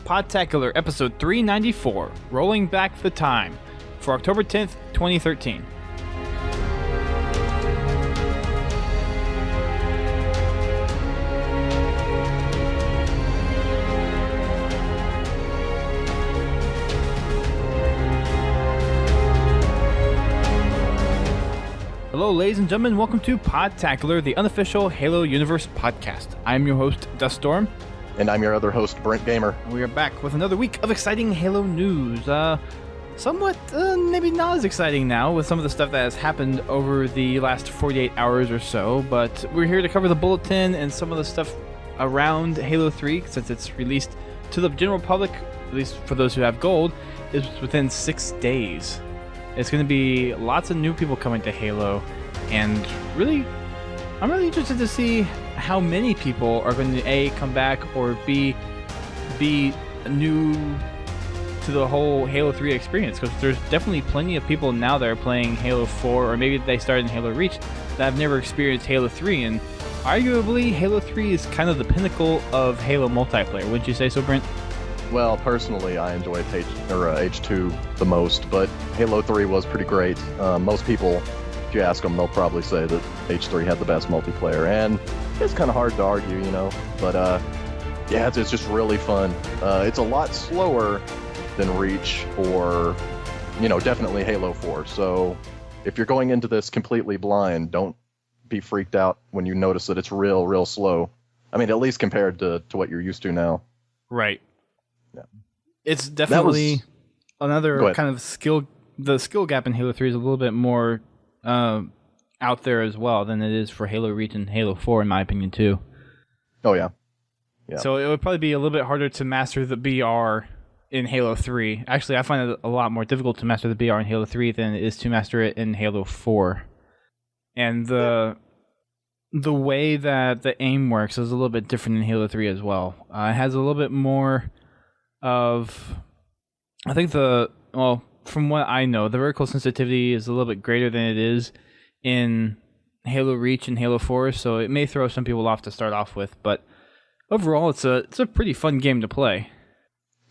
Podtacular episode 394, Rolling Back the Time, for October 10th, 2013. Hello, ladies and gentlemen. Welcome to Podtacular, the unofficial Halo Universe podcast. I'm your host, Duststorm. And I'm your other host, Brent Gamer. And we are back with another week of exciting Halo news. Somewhat, maybe not as exciting now with some of the stuff that has happened over the last 48 hours or so, but we're here to cover the bulletin and some of the stuff around Halo 3, since it's released to the general public, at least for those who have gold, is within 6 days. It's going to be lots of new people coming to Halo, and really, I'm really interested to see how many people are going to A, come back, or B, be new to the whole Halo 3 experience, because there's definitely plenty of people now that are playing Halo 4, or maybe they started in Halo Reach, that have never experienced Halo 3, and arguably Halo 3 is kind of the pinnacle of Halo multiplayer. Wouldn't you say so, Brent? Well, personally, I enjoyed H2 the most, but Halo 3 was pretty great. Most people, if you ask them, they'll probably say that H3 had the best multiplayer, and it's kind of hard to argue, you know, but yeah, it's just really fun. It's a lot slower than Reach or, you know, definitely Halo 4, so if you're going into this completely blind, don't be freaked out when you notice that it's real slow. I mean, at least compared to what you're used to now. Right. Yeah. It's definitely another kind of skill. The skill gap in Halo 3 is a little bit more out there as well than it is for Halo Reach and Halo 4, in my opinion, too. Oh, yeah. So it would probably be a little bit harder to master the BR in Halo 3. Actually, I find it a lot more difficult to master the BR in Halo 3 than it is to master it in Halo 4. And the way that the aim works is a little bit different in Halo 3 as well. It has a little bit more of, I think from what I know, the vertical sensitivity is a little bit greater than it is in Halo Reach and Halo 4, so it may throw some people off to start off with, but overall it's a pretty fun game to play.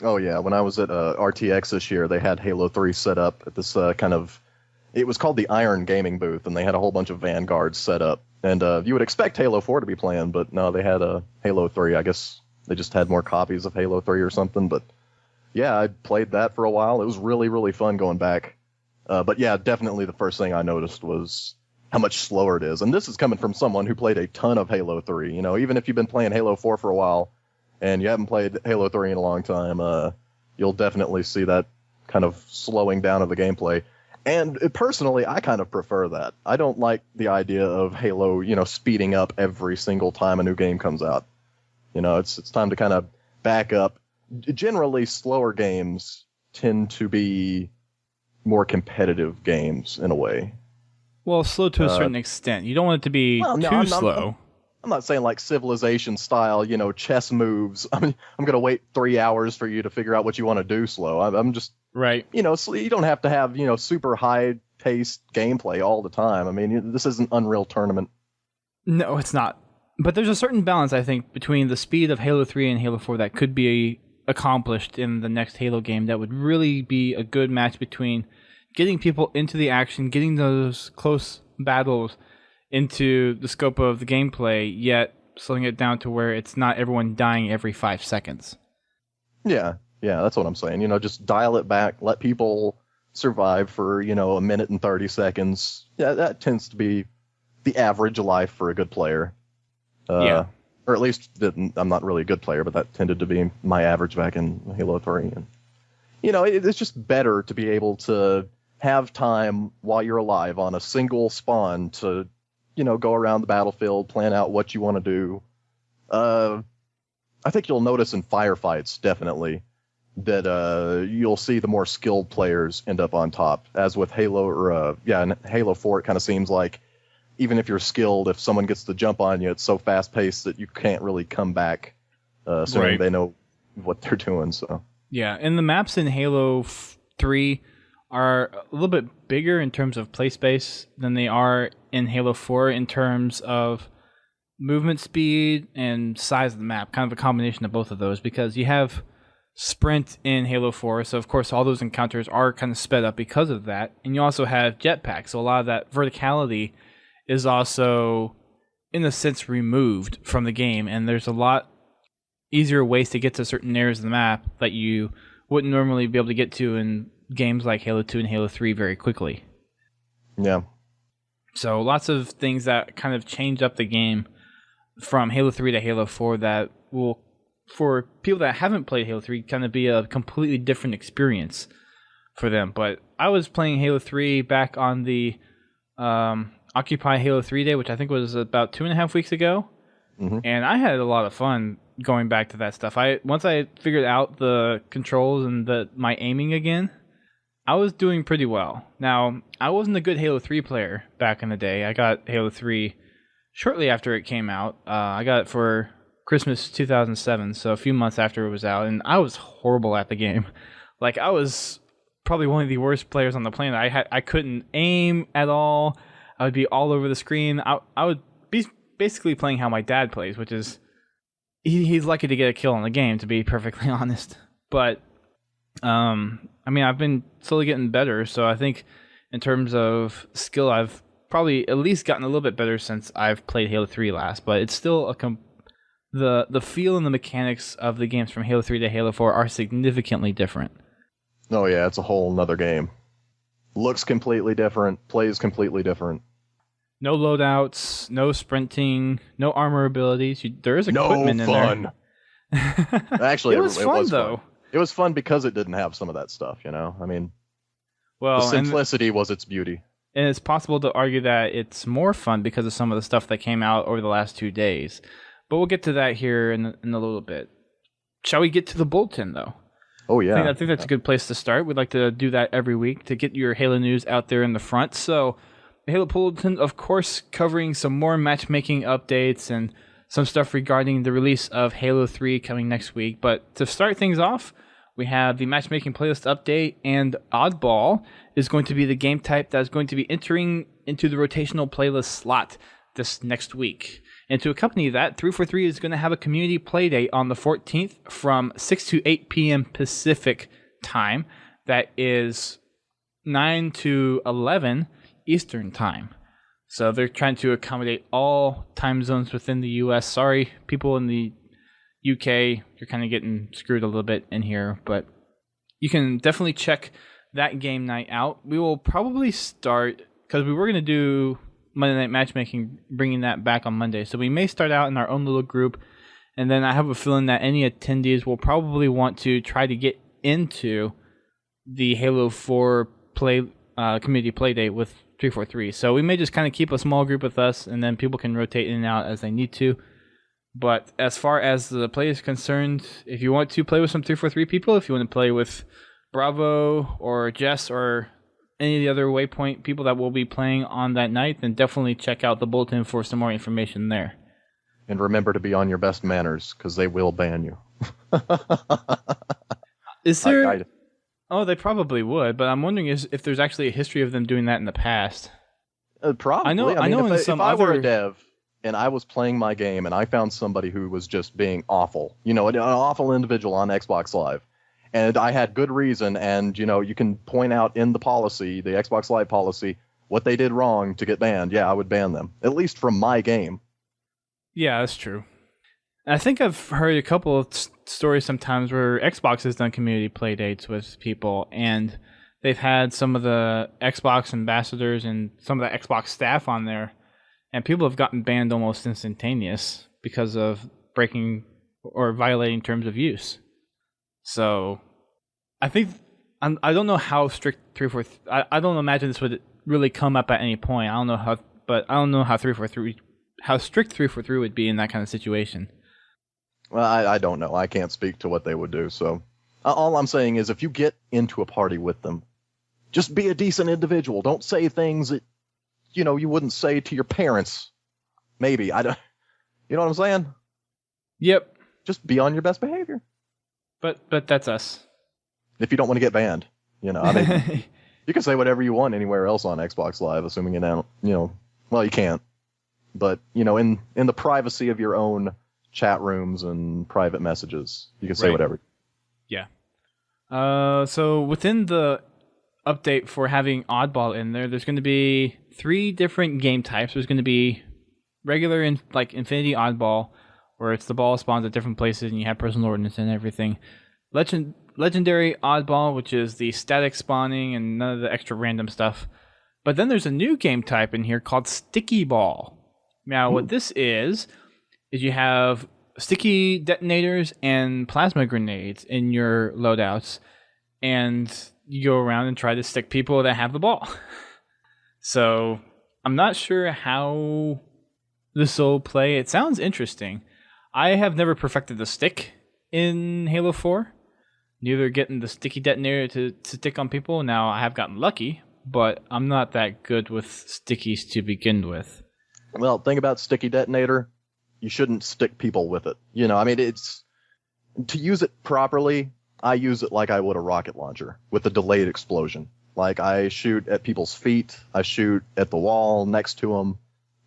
Oh yeah, when I was at RTX this year, they had Halo 3 set up at this it was called the Iron Gaming booth, and they had a whole bunch of Vanguards set up, and you would expect Halo 4 to be playing, but no, they had Halo 3, I guess. They just had more copies of Halo 3 or something, but yeah, I played that for a while. It was really fun going back. But yeah, definitely the first thing I noticed was how much slower it is. And this is coming from someone who played a ton of Halo 3. You know, even if you've been playing Halo 4 for a while and you haven't played Halo 3 in a long time, you'll definitely see that kind of slowing down of the gameplay. And personally, I kind of prefer that. I don't like the idea of Halo, you know, speeding up every single time a new game comes out. You know, it's time to kind of back up. Generally, slower games tend to be more competitive games in a way. Well, slow to a certain extent. You don't want it to be too slow. I'm not saying like Civilization style, you know, chess moves. I mean, I'm going to wait 3 hours for you to figure out what you want to do slow. I'm just, right. You know, you don't have to have, you know, super high-paced gameplay all the time. I mean, this isn't Unreal Tournament. No, it's not. But there's a certain balance, I think, between the speed of Halo 3 and Halo 4 that could be accomplished in the next Halo game that would really be a good match between getting people into the action, getting those close battles into the scope of the gameplay, yet slowing it down to where it's not everyone dying every 5 seconds. Yeah, that's what I'm saying. You know, just dial it back, let people survive for, you know, a minute and 30 seconds. Yeah, that tends to be the average life for a good player. Yeah. Or at least, I'm not really a good player, but that tended to be my average back in Halo 3. And, you know, it's just better to be able to have time while you're alive on a single spawn to, you know, go around the battlefield, plan out what you want to do. I think you'll notice in firefights, definitely, that you'll see the more skilled players end up on top. As with Halo, in Halo 4, it kind of seems like even if you're skilled, if someone gets the jump on you, it's so fast-paced that you can't really come back, assuming they know what they're doing. So yeah, and the maps in Halo 3 are a little bit bigger in terms of play space than they are in Halo 4 in terms of movement speed and size of the map, kind of a combination of both of those, because you have sprint in Halo 4, so of course all those encounters are kind of sped up because of that. And you also have jetpacks, so a lot of that verticality is also, in a sense, removed from the game, and there's a lot easier ways to get to certain areas of the map that you wouldn't normally be able to get to in games like Halo 2 and Halo 3 very quickly. Yeah. So lots of things that kind of change up the game from Halo 3 to Halo 4 that will, for people that haven't played Halo 3, kind of be a completely different experience for them. But I was playing Halo 3 back on the Occupy Halo 3 day, which I think was about 2.5 weeks ago. Mm-hmm. And I had a lot of fun going back to that stuff. Once I figured out the controls and my aiming again, I was doing pretty well. Now, I wasn't a good Halo 3 player back in the day. I got Halo 3 shortly after it came out. I got it for Christmas 2007, so a few months after it was out, and I was horrible at the game. Like, I was probably one of the worst players on the planet. I couldn't aim at all. I would be all over the screen. I would be basically playing how my dad plays, which is he's lucky to get a kill in the game, to be perfectly honest. But I mean, I've been slowly getting better, so I think in terms of skill, I've probably at least gotten a little bit better since I've played Halo 3 last. But it's still the feel and the mechanics of the games from Halo 3 to Halo 4 are significantly different. Oh yeah, it's a whole nother game. Looks completely different, plays completely different. No loadouts, no sprinting, no armor abilities. There is equipment in there. No fun. Actually, it was fun though. Fun. It was fun because it didn't have some of that stuff, you know? I mean, well, the simplicity was its beauty. And it's possible to argue that it's more fun because of some of the stuff that came out over the last 2 days. But we'll get to that here in a little bit. Shall we get to the bulletin, though? Oh, yeah. I think that's a good place to start. We'd like to do that every week to get your Halo news out there in the front. So, the Halo Bulletin, of course, covering some more matchmaking updates and some stuff regarding the release of Halo 3 coming next week. But to start things off, we have the matchmaking playlist update, and Oddball is going to be the game type that is going to be entering into the rotational playlist slot this next week. And to accompany that, 343 is going to have a community play date on the 14th from 6 to 8 p.m. Pacific time. That is 9 to 11 Eastern time. So they're trying to accommodate all time zones within the U.S. Sorry, people in the UK, you're kind of getting screwed a little bit in here, but you can definitely check that game night out. We will probably start, because we were going to do Monday Night Matchmaking, bringing that back on Monday. So we may start out in our own little group, and then I have a feeling that any attendees will probably want to try to get into the Halo 4 community play date with 343. So we may just kind of keep a small group with us, and then people can rotate in and out as they need to. But as far as the play is concerned, if you want to play with some 343 people, if you want to play with Bravo or Jess or any of the other Waypoint people that will be playing on that night, then definitely check out the bulletin for some more information there. And remember to be on your best manners, because they will ban you. Is there... Oh, they probably would, but I'm wondering if there's actually a history of them doing that in the past. Probably. I know if I were a dev and I was playing my game and I found somebody who was just being awful, an awful individual on Xbox Live, and I had good reason, and, you can point out in the policy, the Xbox Live policy, what they did wrong to get banned, yeah, I would ban them. At least from my game. Yeah, that's true. I think I've heard a couple of stories sometimes where Xbox has done community play dates with people, and they've had some of the Xbox ambassadors and some of the Xbox staff on there, and people have gotten banned almost instantaneous because of breaking or violating terms of use. So I think I don't know how strict 343. I don't imagine this would really come up at any point. I don't know how how strict 343 would be in that kind of situation. Well, I don't know. I can't speak to what they would do. So all I'm saying is, if you get into a party with them, just be a decent individual. Don't say things that you wouldn't say to your parents. Maybe I don't. You know what I'm saying? Yep. Just be on your best behavior. But that's us. If you don't want to get banned, you can say whatever you want anywhere else on Xbox Live, assuming well, you can't. But in the privacy of your own chat rooms and private messages, you can say whatever. Yeah. So within the update for having oddball in there, there's going to be 3 different game types. There's going to be regular and like Infinity Oddball, where it's the ball spawns at different places and you have personal ordnance and everything. Legendary Oddball, which is the static spawning and none of the extra random stuff. But then there's a new game type in here called Sticky Ball. Now, what this is you have sticky detonators and plasma grenades in your loadouts, and you go around and try to stick people that have the ball. So I'm not sure how this will play. It sounds interesting. I have never perfected the stick in Halo 4. Neither getting the sticky detonator to stick on people. Now, I have gotten lucky, but I'm not that good with stickies to begin with. Well, thing about sticky detonator, you shouldn't stick people with it. You know, I mean, it's to use it properly. I use it like I would a rocket launcher with a delayed explosion. Like I shoot at people's feet, I shoot at the wall next to them,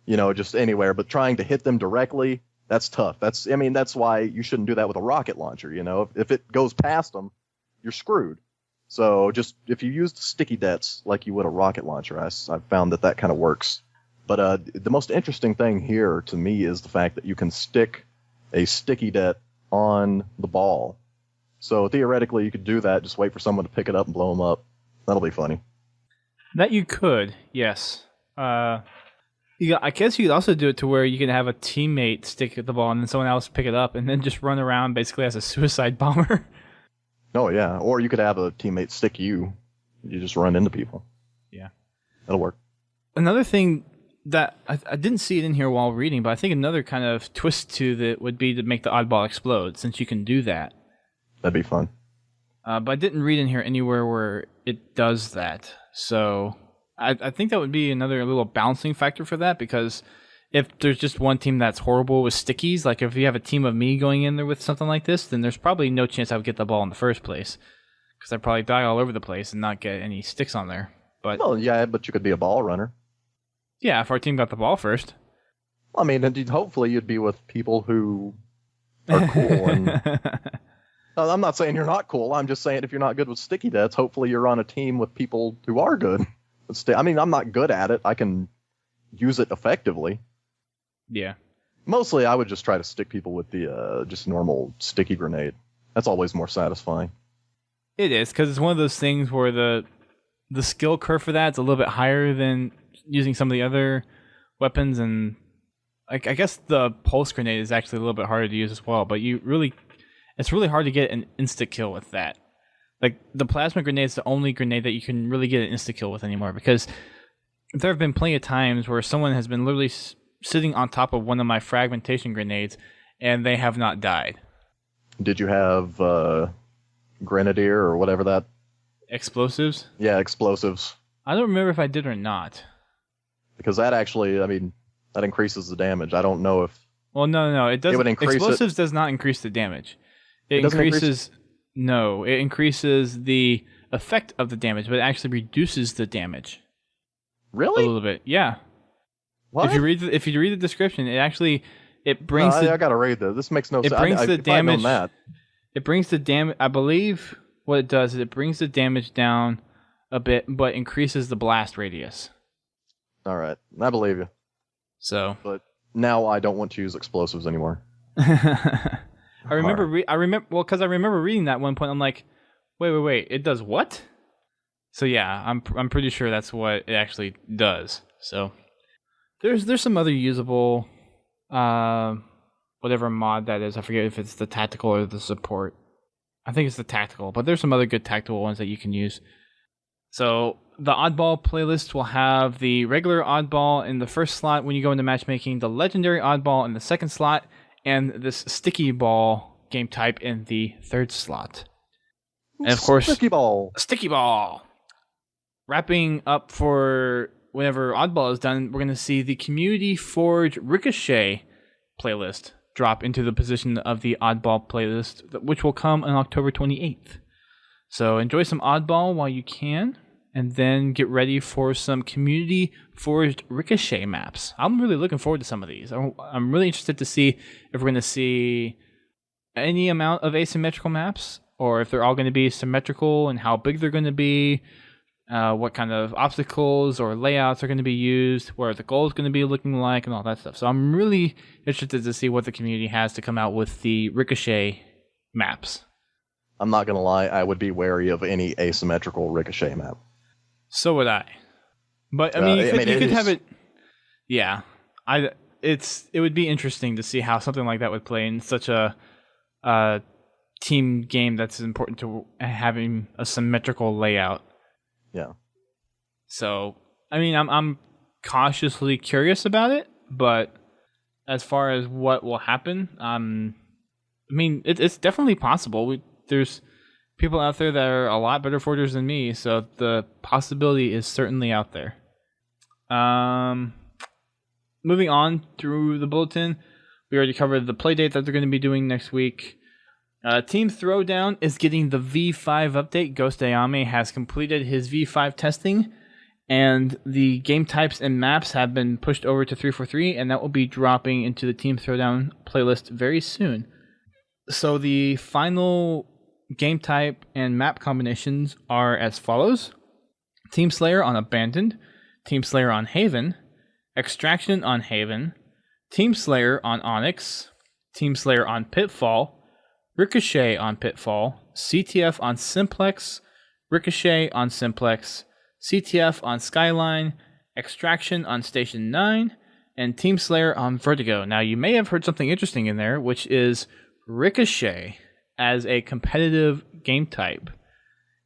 you know, just anywhere. But trying to hit them directly, that's tough. That's why you shouldn't do that with a rocket launcher. You know, if it goes past them, you're screwed. So just if you use the sticky dets like you would a rocket launcher, I've found that kind of works. But the most interesting thing here to me is the fact that you can stick a sticky det on the ball. So theoretically, you could do that. Just wait for someone to pick it up and blow them up. That'll be funny. That you could, yes. I guess you could also do it to where you can have a teammate stick at the ball and then someone else pick it up and then just run around basically as a suicide bomber. Oh, yeah. Or you could have a teammate stick you. You just run into people. Yeah. That'll work. Another thing that I didn't see it in here while reading, but I think another kind of twist to that would be to make the oddball explode, since you can do that. That'd be fun. But I didn't read in here anywhere where it does that. So I think that would be another little balancing factor for that, because if there's just one team that's horrible with stickies, like if you have a team of me going in there with something like this, then there's probably no chance I would get the ball in the first place, because I'd probably die all over the place and not get any sticks on there. But well, yeah, but you could be a ball runner. Yeah, if our team got the ball first. I mean, indeed, hopefully you'd be with people who are cool. And I'm not saying you're not cool. I'm just saying if you're not good with sticky dets, hopefully you're on a team with people who are good. I mean, I'm not good at it. I can use it effectively. Yeah. Mostly, I would just try to stick people with the just normal sticky grenade. That's always more satisfying. It is, because it's one of those things where the skill curve for that's a little bit higher than using some of the other weapons, and I guess the pulse grenade is actually a little bit harder to use as well, but it's really hard to get an insta-kill with that. Like, the plasma grenade is the only grenade that you can really get an insta-kill with anymore, because there have been plenty of times where someone has been literally sitting on top of one of my fragmentation grenades, and they have not died. Did you have grenadier or whatever that? Explosives? Yeah, explosives. I don't remember if I did or not. Because that actually, I mean, that increases the damage. I don't know if... Well, no, it doesn't. Explosives does not increase the damage. It increases... No, it increases the effect of the damage, but it actually reduces the damage. Really? A little bit, yeah. What? If you read the description, it brings... I gotta read this. This makes no sense. It brings the damage... That. It brings the damage... I believe what it does is it brings the damage down a bit, but increases the blast radius. All right, I believe you. So, but now I don't want to use explosives anymore. I remember reading that at one point. I'm like, wait, it does what? So yeah, I'm pretty sure that's what it actually does. So there's some other usable whatever mod that is. I forget if it's the tactical or the support. I think it's the tactical, but there's some other good tactical ones that you can use. So the oddball playlist will have the regular oddball in the first slot when you go into matchmaking, the legendary oddball in the second slot, and this sticky ball game type in the third slot. And of course, sticky ball. Wrapping up for whenever oddball is done, we're going to see the Community Forge Ricochet playlist drop into the position of the oddball playlist, which will come on October 28th. So enjoy some oddball while you can, and then get ready for some Community Forged Ricochet maps. I'm really looking forward to some of these. I'm really interested to see if we're going to see any amount of asymmetrical maps, or if they're all going to be symmetrical and how big they're going to be, what kind of obstacles or layouts are going to be used, where the goal is going to be looking like, and all that stuff. So I'm really interested to see what the community has to come out with the Ricochet maps. I'm not going to lie, I would be wary of any asymmetrical Ricochet map. So would I. But, I mean, you could have it... Yeah. It would be interesting to see how something like that would play in such a team game that's important to having a symmetrical layout. Yeah. So, I mean, I'm cautiously curious about it, but as far as what will happen, I mean, it's definitely possible. There's people out there that are a lot better forgers than me, so the possibility is certainly out there. Moving on through the bulletin, we already covered the play date that they're going to be doing next week. Team Throwdown is getting the V5 update. Ghost Ayame has completed his V5 testing, and the game types and maps have been pushed over to 343, and that will be dropping into the Team Throwdown playlist very soon. So the final game type and map combinations are as follows. Team Slayer on Abandoned, Team Slayer on Haven, Extraction on Haven, Team Slayer on Onyx, Team Slayer on Pitfall, Ricochet on Pitfall, CTF on Simplex, Ricochet on Simplex, CTF on Skyline, Extraction on Station 9, and Team Slayer on Vertigo. Now, you may have heard something interesting in there, which is Ricochet as a competitive game type.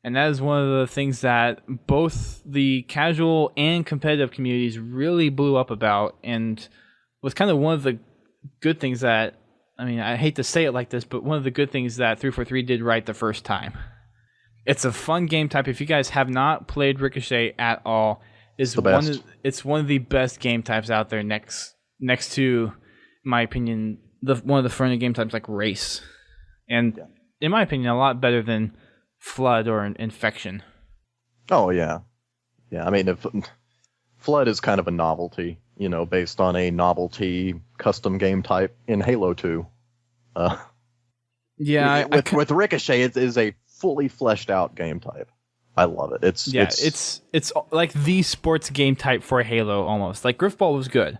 And that is one of the things that both the casual and competitive communities really blew up about, and was kind of one of the good things that, I mean, I hate to say it like this, but one of the good things that 343 did right the first time. It's a fun game type. If you guys have not played Ricochet at all, it's one of the best game types out there next to, in my opinion, one of the fun game types like Race. And in my opinion, a lot better than Flood or Infection. Oh, yeah. Yeah, I mean, if Flood is kind of a novelty, based on a novelty custom game type in Halo 2. With Ricochet, it is a fully fleshed out game type. I love it. It's like the sports game type for Halo almost. Like Griffball was good.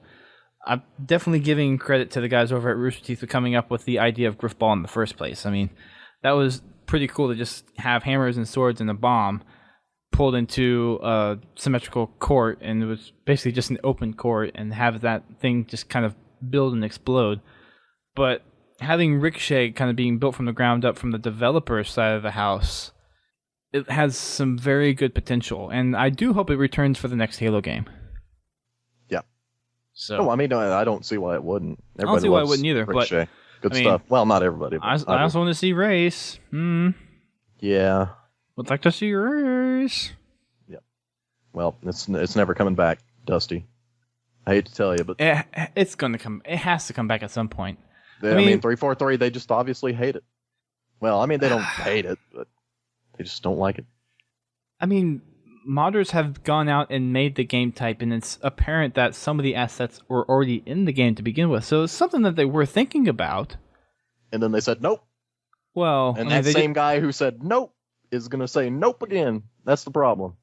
I'm definitely giving credit to the guys over at Rooster Teeth for coming up with the idea of Griffball in the first place. I mean, that was pretty cool to just have hammers and swords and a bomb pulled into a symmetrical court, and it was basically just an open court, and have that thing just kind of build and explode. But having Ricochet kind of being built from the ground up from the developer side of the house, it has some very good potential, and I do hope it returns for the next Halo game. Yeah. So, I mean, I don't see why it wouldn't. I don't see why it wouldn't either. Ricochet. But good stuff. Well, not everybody. I also want to see Race. Yeah. Would like to see Race. Yeah. Well, it's never coming back, Dusty. I hate to tell you, but it's going to come. It has to come back at some point. I mean, 343, they just obviously hate it. Well, I mean, they don't hate it, but they just don't like it. I mean, modders have gone out and made the game type, and it's apparent that some of the assets were already in the game to begin with. So it's something that they were thinking about. And then they said nope. Well, and that same guy who said nope is going to say nope again. That's the problem.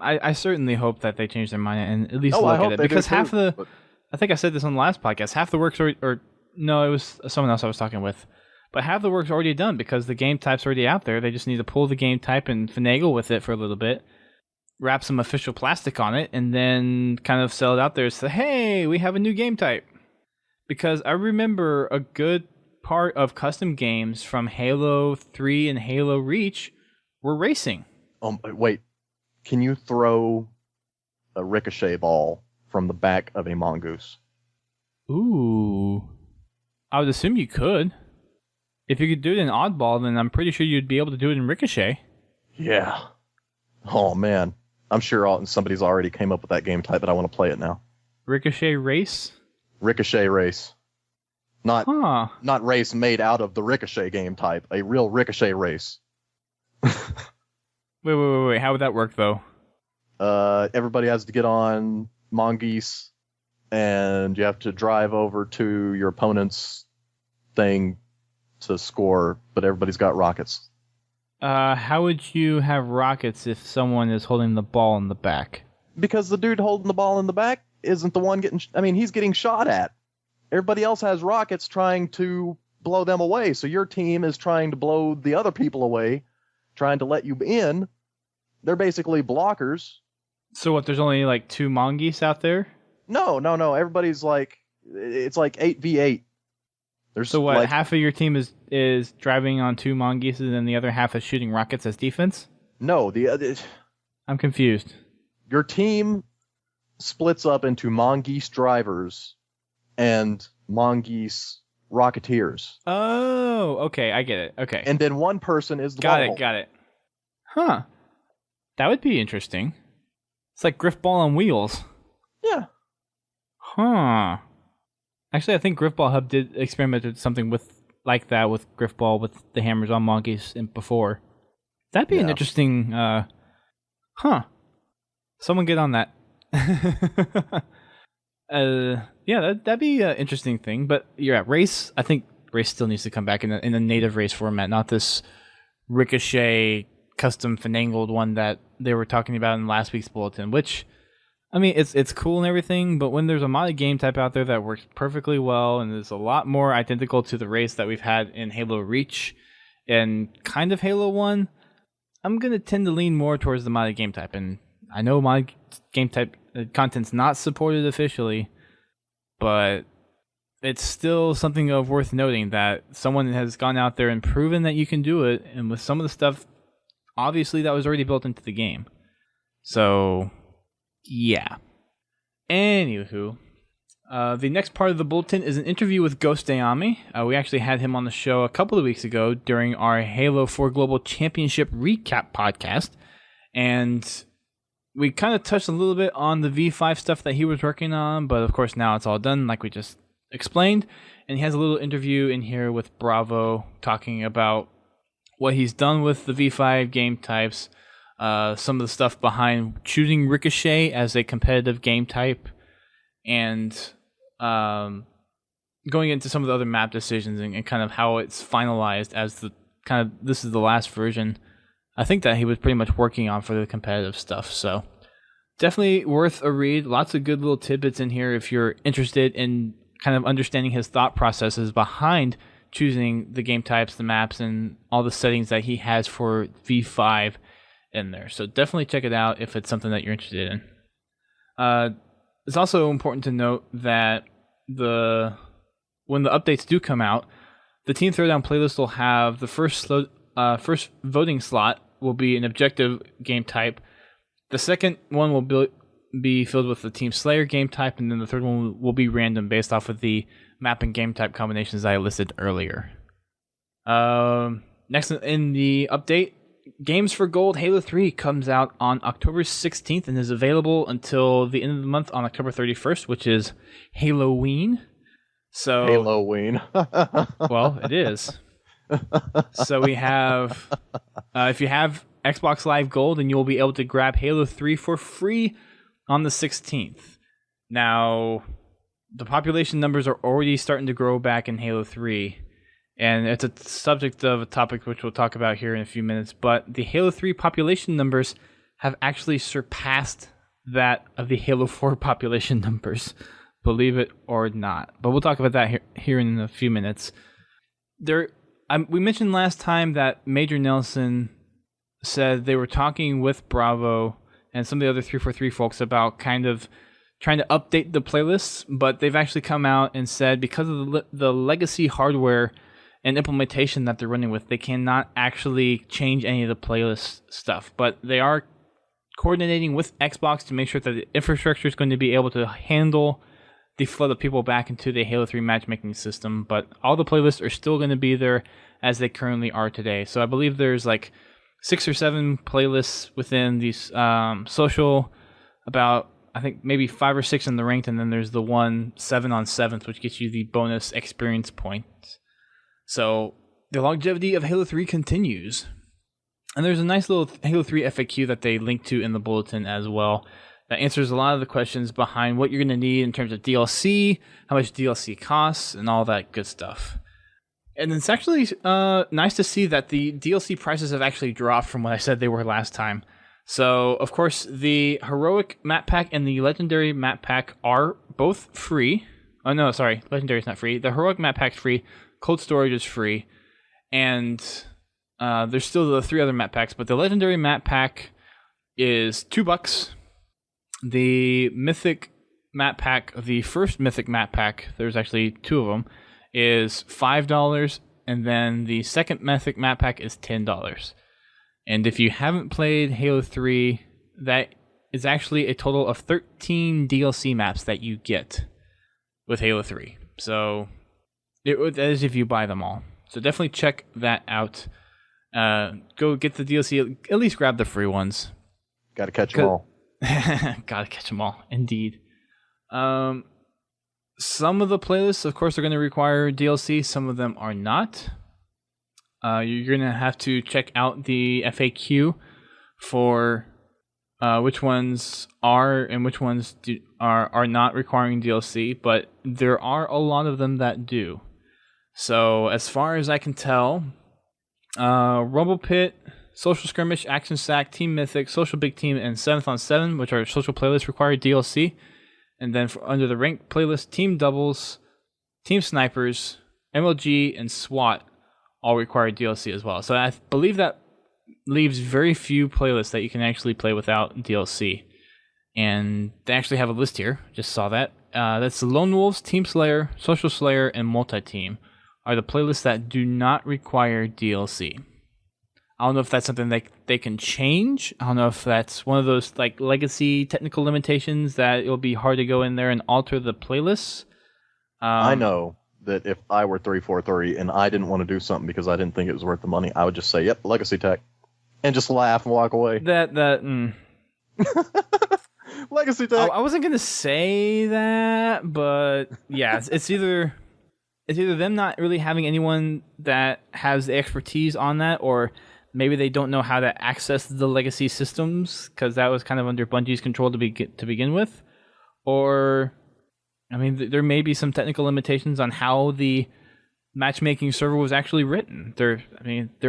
I certainly hope that they change their mind and at least look at it, because half of the, I think I said this on the last podcast, half the work's already, or no, it was someone else I was talking with, but half the work's already done because the game type's already out there. They just need to pull the game type and finagle with it for a little bit, wrap some official plastic on it, and then kind of sell it out there and say, hey, we have a new game type. Because I remember a good part of custom games from Halo 3 and Halo Reach were racing. Wait. Can you throw a ricochet ball from the back of a mongoose? Ooh. I would assume you could. If you could do it in oddball, then I'm pretty sure you'd be able to do it in ricochet. Yeah. Oh, man. I'm sure somebody's already came up with that game type, but I want to play it now. Ricochet race? Ricochet race. Not race made out of the ricochet game type. A real ricochet race. Wait. How would that work, though? Everybody has to get on mongoose, and you have to drive over to your opponent's thing to score, but everybody's got rockets. How would you have rockets if someone is holding the ball in the back? Because the dude holding the ball in the back isn't the one getting. I mean, he's getting shot at. Everybody else has rockets trying to blow them away. So your team is trying to blow the other people away, trying to let you in. They're basically blockers. So what? There's only like 2 mongoose out there. No. Everybody's like, it's like 8v8. There's So what? like, Half of your team is driving on 2 mongooses, and then the other half is shooting rockets as defense. no, I'm confused. your team splits up into mongoose drivers and mongoose rocketeers. Oh, okay, I get it. Okay, And then one person is the got ball. it. Huh? That would be interesting. It's like Griffball on wheels. Yeah. Huh. Actually, I think Griffball Hub did experiment with something like that with Griffball with the hammers on monkeys before. That'd be an interesting. Someone get on that. Yeah, that'd be an interesting thing. But yeah, race. I think race still needs to come back in a native race format, not this Ricochet custom finagled one that they were talking about in last week's bulletin. Which, I mean, it's cool and everything, but when there's a modded game type out there that works perfectly well and is a lot more identical to the race that we've had in Halo Reach and kind of Halo 1, I'm gonna tend to lean more towards the modded game type. And I know modded game type content's not supported officially, but it's still something of worth noting that someone has gone out there and proven that you can do it, and with some of the stuff, obviously, that was already built into the game. So, yeah. Anywho, the next part of the bulletin is an interview with Ghost Ayami. We actually had him on the show a couple of weeks ago during our Halo 4 Global Championship recap podcast, and we kind of touched a little bit on the V5 stuff that he was working on, but of course now it's all done, like we just explained. And he has a little interview in here with Bravo talking about what he's done with the V5 game types, some of the stuff behind choosing Ricochet as a competitive game type, and going into some of the other map decisions and kind of how it's finalized as the kind of this is the last version. I think that he was pretty much working on for the competitive stuff. So definitely worth a read. Lots of good little tidbits in here if you're interested in kind of understanding his thought processes behind choosing the game types, the maps, and all the settings that he has for V5 in there. So definitely check it out if it's something that you're interested in. It's also important to note that when the updates do come out, the Team Throwdown playlist will have the first voting slot will be an objective game type. The second one will be filled with the Team Slayer game type, and then the third one will be random based off of the map and game type combinations I listed earlier. Next in the update, Games for Gold Halo 3 comes out on October 16th and is available until the end of the month on October 31st, which is Halloween. So Halloween. Well, it is. So we have, if you have Xbox Live Gold, and you'll be able to grab Halo 3 for free on the 16th. Now, the population numbers are already starting to grow back in Halo 3, and it's a subject of a topic which we'll talk about here in a few minutes, but the Halo 3 population numbers have actually surpassed that of the Halo 4 population numbers, believe it or not. But we'll talk about that here in a few minutes. We mentioned last time that Major Nelson said they were talking with Bravo and some of the other 343 folks about kind of trying to update the playlists, but they've actually come out and said because of the legacy hardware and implementation that they're running with, they cannot actually change any of the playlist stuff. But they are coordinating with Xbox to make sure that the infrastructure is going to be able to handle the flood of people back into the Halo 3 matchmaking system, but all the playlists are still going to be there as they currently are today. So I believe there's like 6 or 7 playlists within these social, about I think maybe 5 or 6 in the ranked, and then there's the 7 on 7th, which gets you the bonus experience points. So the longevity of Halo 3 continues. And there's a nice little Halo 3 FAQ that they link to in the bulletin as well that answers a lot of the questions behind what you're going to need in terms of DLC, how much DLC costs, and all that good stuff. And it's actually nice to see that the DLC prices have actually dropped from what I said they were last time. So, of course, the Heroic Map Pack and the Legendary Map Pack are both free. Oh, no, sorry. Legendary is not free. The Heroic Map Pack's free. Cold Storage is free. And there's still the 3 other map packs, but the Legendary Map Pack is $2. The Mythic Map Pack, the first Mythic Map Pack, there's actually 2 of them, is $5, and then the second Mythic Map Pack is $10. And if you haven't played Halo 3, that is actually a total of 13 DLC maps that you get with Halo 3. So that is if you buy them all. So definitely check that out. Go get the DLC, at least grab the free ones. Gotta catch them all. Gotta catch them all, indeed. Some of the playlists, of course, are going to require DLC. Some of them are not. You're going to have to check out the FAQ for which ones are and which ones are not requiring DLC, but there are a lot of them that do. So as far as I can tell, Rumble Pit, Social Skirmish, Action Sack, Team Mythic, Social Big Team, and 7th on 7, which are social playlists, require DLC. And then under the ranked playlist, Team Doubles, Team Snipers, MLG, and SWAT all require DLC as well. So I believe that leaves very few playlists that you can actually play without DLC. And they actually have a list here. Just saw that. That's the Lone Wolves, Team Slayer, Social Slayer, and Multi-Team are the playlists that do not require DLC. I don't know if that's something they can change. I don't know if that's one of those like legacy technical limitations that it'll be hard to go in there and alter the playlists. I know that if I were 343 and I didn't want to do something because I didn't think it was worth the money, I would just say, "Yep, legacy tech," and just laugh and walk away. Legacy tech. I wasn't gonna say that, but yeah, it's either them not really having anyone that has the expertise on that, or maybe they don't know how to access the legacy systems because that was kind of under Bungie's control to begin with. Or, I mean, there may be some technical limitations on how the matchmaking server was actually written. There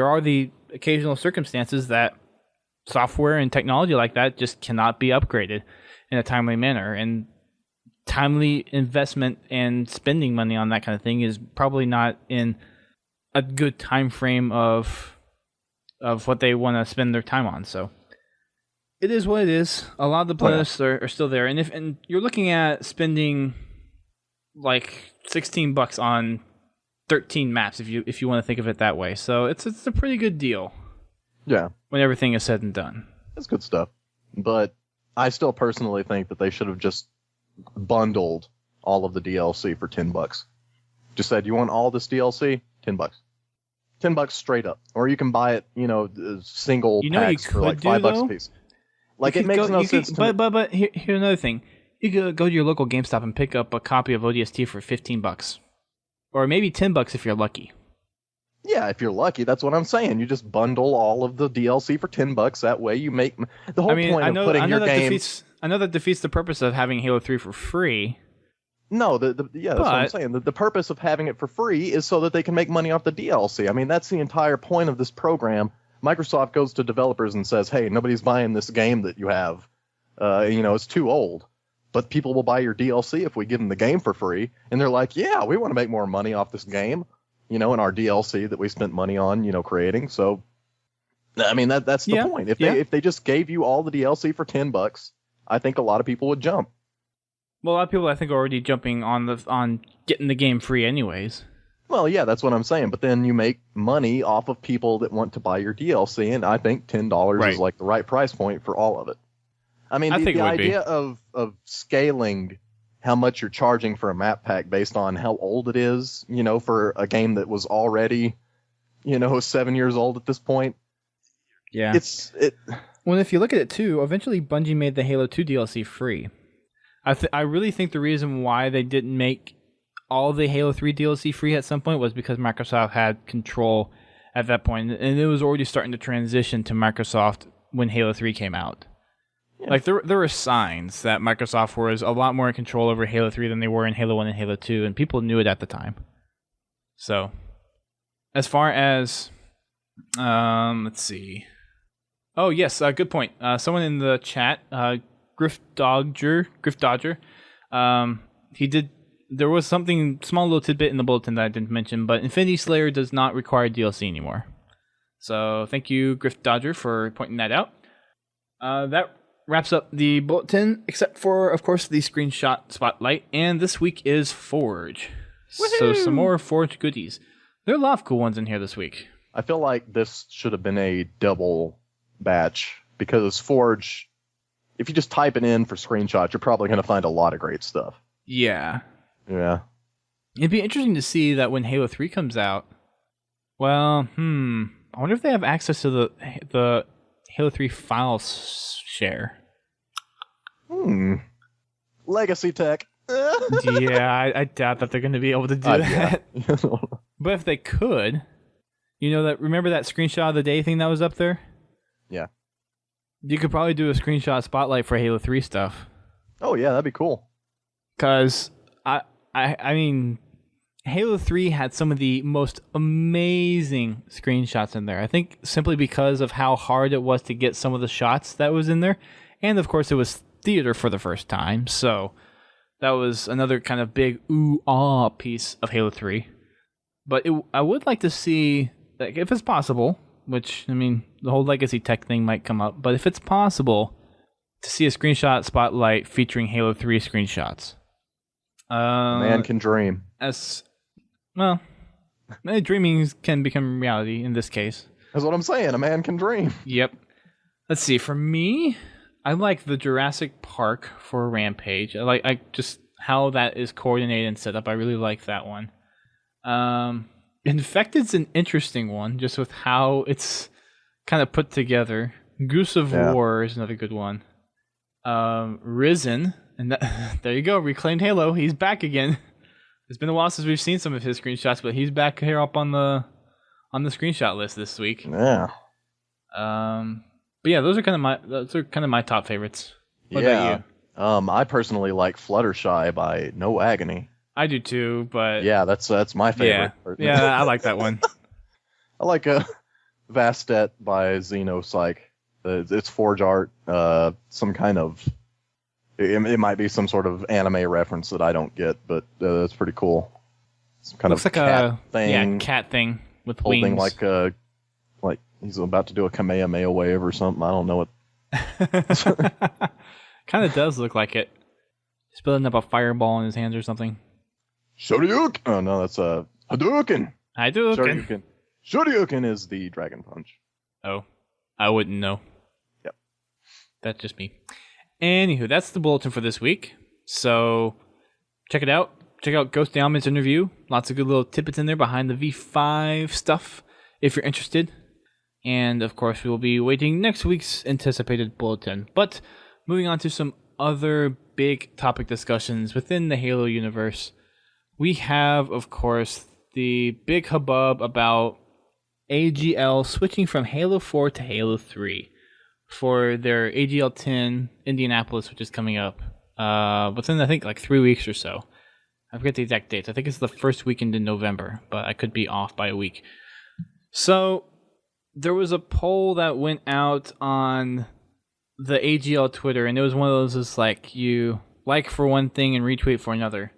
are the occasional circumstances that software and technology like that just cannot be upgraded in a timely manner. And timely investment and spending money on that kind of thing is probably not in a good time frame of what they want to spend their time on. So it is what it is. A lot of the playlists are still there, and you're looking at spending like $16 on 13 maps if you want to think of it that way. So it's a pretty good deal. Yeah, when everything is said and done, it's good stuff. But I still personally think that they should have just bundled all of the DLC for $10. Just said, you want all this DLC? $10. $10 straight up, or you can buy it, single packs for like $5 a piece. Like it makes no sense. But here's another thing: you could go to your local GameStop and pick up a copy of ODST for $15, or maybe $10 if you're lucky. Yeah, if you're lucky, that's what I'm saying. You just bundle all of the DLC for $10. That way, you make the whole point of putting your game. I know that defeats the purpose of having Halo 3 for free. No, that's what I'm saying. The purpose of having it for free is so that they can make money off the DLC. I mean, that's the entire point of this program. Microsoft goes to developers and says, hey, nobody's buying this game that you have. It's too old. But people will buy your DLC if we give them the game for free. And they're like, yeah, we want to make more money off this game, in our DLC that we spent money on, creating. So, I mean, that's the point. If they just gave you all the DLC for $10, I think a lot of people would jump. Well, a lot of people, I think, are already jumping on getting the game free anyways. Well, yeah, that's what I'm saying. But then you make money off of people that want to buy your DLC, and I think $10 is like the right price point for all of it. I mean, the idea of scaling how much you're charging for a map pack based on how old it is, for a game that was already, 7 years old at this point. Yeah. Well, if you look at it, too, eventually Bungie made the Halo 2 DLC free. I really think the reason why they didn't make all the Halo 3 DLC free at some point was because Microsoft had control at that point, and it was already starting to transition to Microsoft when Halo 3 came out. Yeah. Like, there were signs that Microsoft was a lot more in control over Halo 3 than they were in Halo 1 and Halo 2, and people knew it at the time. So, as far as, let's see. Oh, yes, good point. Someone in the chat, Griff Dodger, there was something, small little tidbit in the bulletin that I didn't mention, but Infinity Slayer does not require DLC anymore. So thank you, Griff Dodger, for pointing that out. That wraps up the bulletin, except for, of course, the screenshot spotlight, and this week is Forge. Woo-hoo! So some more Forge goodies. There are a lot of cool ones in here this week. I feel like this should have been a double batch, because Forge, if you just type it in for screenshots, you're probably going to find a lot of great stuff. Yeah. Yeah. It'd be interesting to see that when Halo 3 comes out, well, I wonder if they have access to the Halo 3 file share. Legacy tech. Yeah, I doubt that they're going to be able to do that. Yeah. But if they could, remember that screenshot of the day thing that was up there? Yeah. You could probably do a screenshot spotlight for Halo 3 stuff. Oh yeah, that'd be cool. Because I mean, Halo 3 had some of the most amazing screenshots in there. I think simply because of how hard it was to get some of the shots that was in there. And of course, it was theater for the first time. So that was another kind of big ooh-ah piece of Halo 3. But I would like to see, like, if it's possible, which, I mean, the whole legacy tech thing might come up, but if it's possible to see a screenshot spotlight featuring Halo 3 screenshots. Man can dream. Well, dreaming can become reality in this case. That's what I'm saying. A man can dream. Yep. Let's see. For me, I like the Jurassic Park for Rampage. I just how that is coordinated and set up. I really like that one. Infected's an interesting one, just with how it's kind of put together. Goose of War is another good one. Risen, and there you go. Reclaimed Halo. He's back again. It's been a while since we've seen some of his screenshots, but he's back here up on the screenshot list this week. Yeah. But yeah, those are kind of my top favorites. What about you? I personally like Fluttershy by No Agony. I do too, but yeah, that's my favorite. Yeah, I like that one. I like Vastet by Xenopsych. It's Forge art, some kind of. It might be some sort of anime reference that I don't get, but it's pretty cool. Some kind Looks of like cat thing. Yeah, cat thing with holding wings. like he's about to do a Kamehameha wave or something. I don't know what. Kind of does look like it. He's building up a fireball in his hands or something. Shoryuken! Oh no, that's Hadouken! Hadouken! Shoryuken is the Dragon Punch. Oh, I wouldn't know. Yep. That's just me. Anywho, that's the bulletin for this week. So, check it out. Check out Ghost Diamond's interview. Lots of good little tidbits in there behind the V5 stuff, if you're interested. And, of course, we will be waiting next week's anticipated bulletin. But, moving on to some other big topic discussions within the Halo universe. We have, of course, the big hubbub about AGL switching from Halo 4 to Halo 3 for their AGL 10 Indianapolis, which is coming up within, I think, like 3 weeks or so. I forget the exact dates. I think it's the first weekend in November, but I could be off by a week. So there was a poll that went out on the AGL Twitter, and it was one of those is like you like for one thing and retweet for another.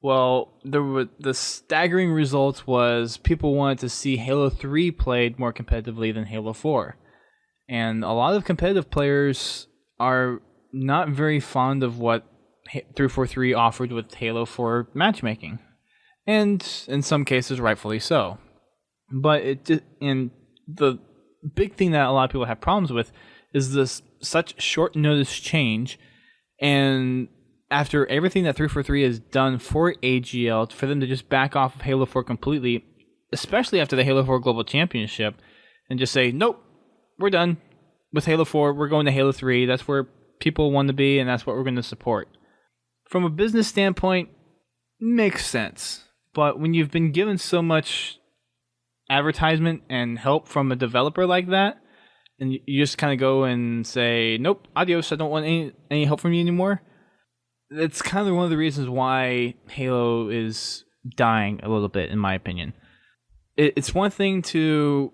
Well, the staggering results was people wanted to see Halo 3 played more competitively than Halo 4. And a lot of competitive players are not very fond of what 343 offered with Halo 4 matchmaking. And in some cases, rightfully so. But the big thing that a lot of people have problems with is this such short notice change. And after everything that 343 has done for AGL, for them to just back off of Halo 4 completely, especially after the Halo 4 Global Championship, and just say, nope, we're done with Halo 4, we're going to Halo 3, that's where people want to be, and that's what we're going to support. From a business standpoint, makes sense. But when you've been given so much advertisement and help from a developer like that, and you just kind of go and say, nope, adios, I don't want any help from you anymore, it's kind of one of the reasons why Halo is dying a little bit, in my opinion. it's one thing to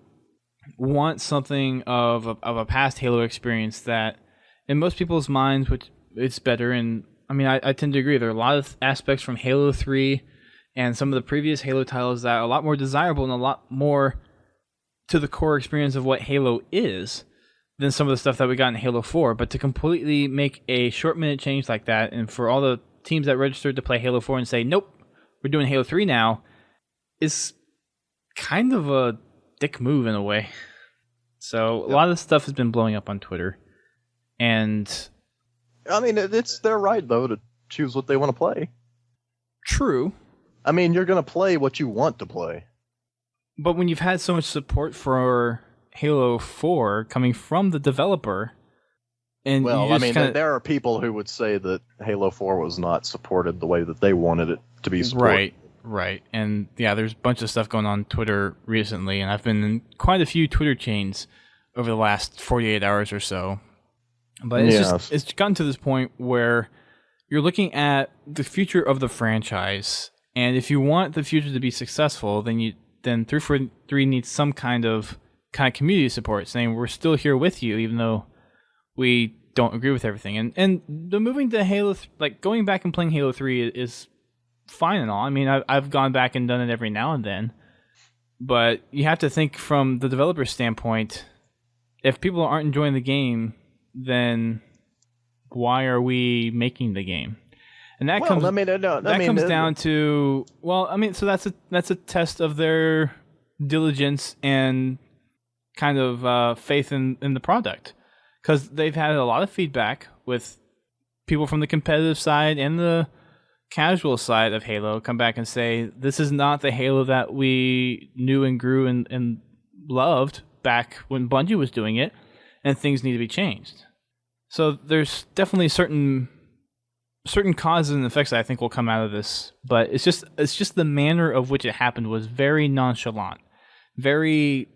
want something of a past Halo experience that, in most people's minds, which it's better. And I mean, I tend to agree. There are a lot of aspects from Halo 3 and some of the previous Halo titles that are a lot more desirable and a lot more to the core experience of what Halo is than some of the stuff that we got in Halo 4. But to completely make a short-minute change like that, and for all the teams that registered to play Halo 4 and say, nope, we're doing Halo 3 now, is kind of a dick move in a way. So a lot of stuff has been blowing up on Twitter. And I mean, it's their right, though, to choose what they want to play. True. I mean, you're going to play what you want to play. But when you've had so much support for Halo 4 coming from the developer, and well, I mean, there are people who would say that Halo 4 was not supported the way that they wanted it to be supported. Right. And yeah, there's a bunch of stuff going on Twitter recently, and I've been in quite a few Twitter chains over the last 48 hours or so. But it's gotten to this point where you're looking at the future of the franchise, and if you want the future to be successful, then 343 needs some kind of community support, saying we're still here with you, even though we don't agree with everything. And the moving to Halo, going back and playing Halo 3 is fine and all. I mean, I've gone back and done it every now and then, but you have to think from the developer's standpoint. If people aren't enjoying the game, then why are we making the game? And that comes down to, well, I mean, so that's a test of their diligence and kind of faith in the product, because they've had a lot of feedback with people from the competitive side and the casual side of Halo come back and say, this is not the Halo that we knew and grew and loved back when Bungie was doing it, and things need to be changed. So there's definitely certain causes and effects that I think will come out of this, but it's just the manner of which it happened was very nonchalant, very,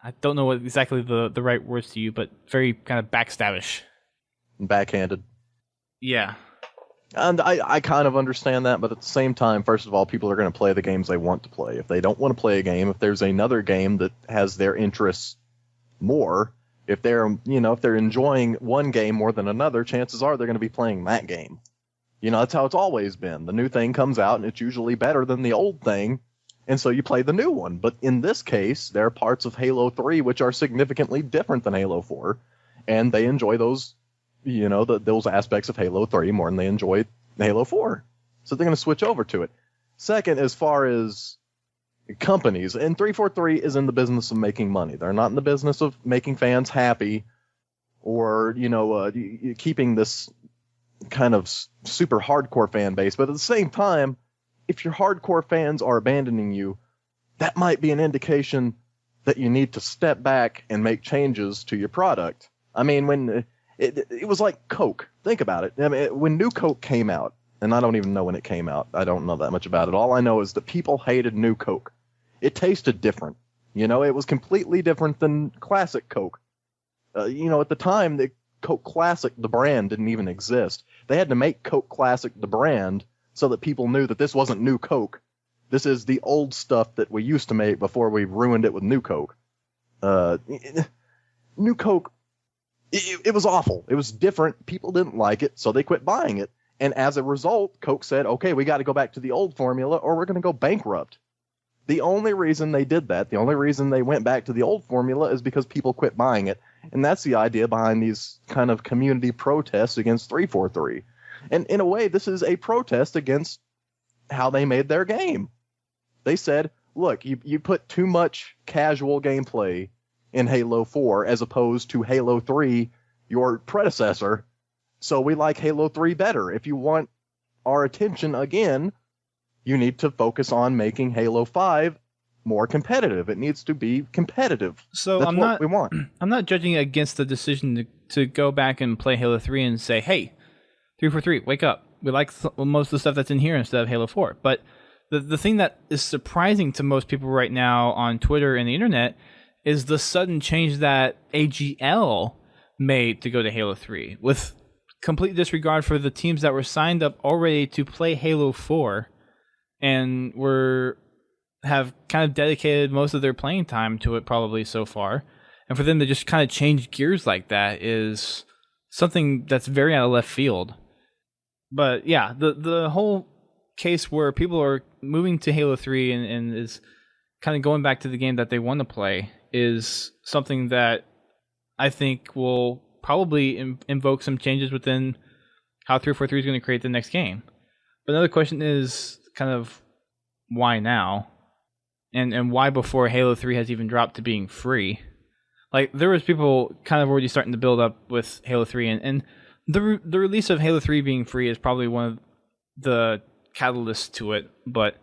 I don't know what exactly the right words to use, but very kind of backstabbish. Backhanded. Yeah. And I kind of understand that, but at the same time, first of all, people are going to play the games they want to play. If they don't want to play a game, if there's another game that has their interests more, if they're enjoying one game more than another, chances are they're going to be playing that game. That's how it's always been. The new thing comes out and it's usually better than the old thing, and so you play the new one. But in this case, there are parts of Halo 3 which are significantly different than Halo 4, and they enjoy those, those aspects of Halo 3 more than they enjoy Halo 4. So they're going to switch over to it. Second, as far as companies, and 343 is in the business of making money. They're not in the business of making fans happy or, keeping this kind of super hardcore fan base. But at the same time, if your hardcore fans are abandoning you, that might be an indication that you need to step back and make changes to your product. I mean, when it was like Coke. Think about it. I mean, when New Coke came out, and I don't even know when it came out. I don't know that much about it. All I know is that people hated New Coke. It tasted different. It was completely different than Classic Coke. At the time, the Coke Classic, the brand, didn't even exist. They had to make Coke Classic the brand so that people knew that this wasn't New Coke. This is the old stuff that we used to make before we ruined it with New Coke. New Coke, it was awful. It was different. People didn't like it, so they quit buying it. And as a result, Coke said, okay, we got to go back to the old formula or we're going to go bankrupt. The only reason they did that, the only reason they went back to the old formula is because people quit buying it. And that's the idea behind these kind of community protests against 343. And in a way, this is a protest against how they made their game. They said, look, you put too much casual gameplay in Halo 4 as opposed to Halo 3, your predecessor. So we like Halo 3 better. If you want our attention again, you need to focus on making Halo 5 more competitive. It needs to be competitive. So that's what we want. I'm not judging against the decision to go back and play Halo 3 and say, hey, 343, wake up. We like most of the stuff that's in here instead of Halo 4. But the thing that is surprising to most people right now on Twitter and the internet is the sudden change that AGL made to go to Halo 3 with complete disregard for the teams that were signed up already to play Halo 4 and were have kind of dedicated most of their playing time to it probably so far. And for them to just kind of change gears like that is something that's very out of left field. But yeah, the whole case where people are moving to Halo 3 and is kind of going back to the game that they want to play is something that I think will probably invoke some changes within how 343 is going to create the next game. But another question is kind of why now? And why before Halo 3 has even dropped to being free? Like, there was people kind of already starting to build up with Halo 3, and the release of Halo 3 being free is probably one of the catalysts to it. But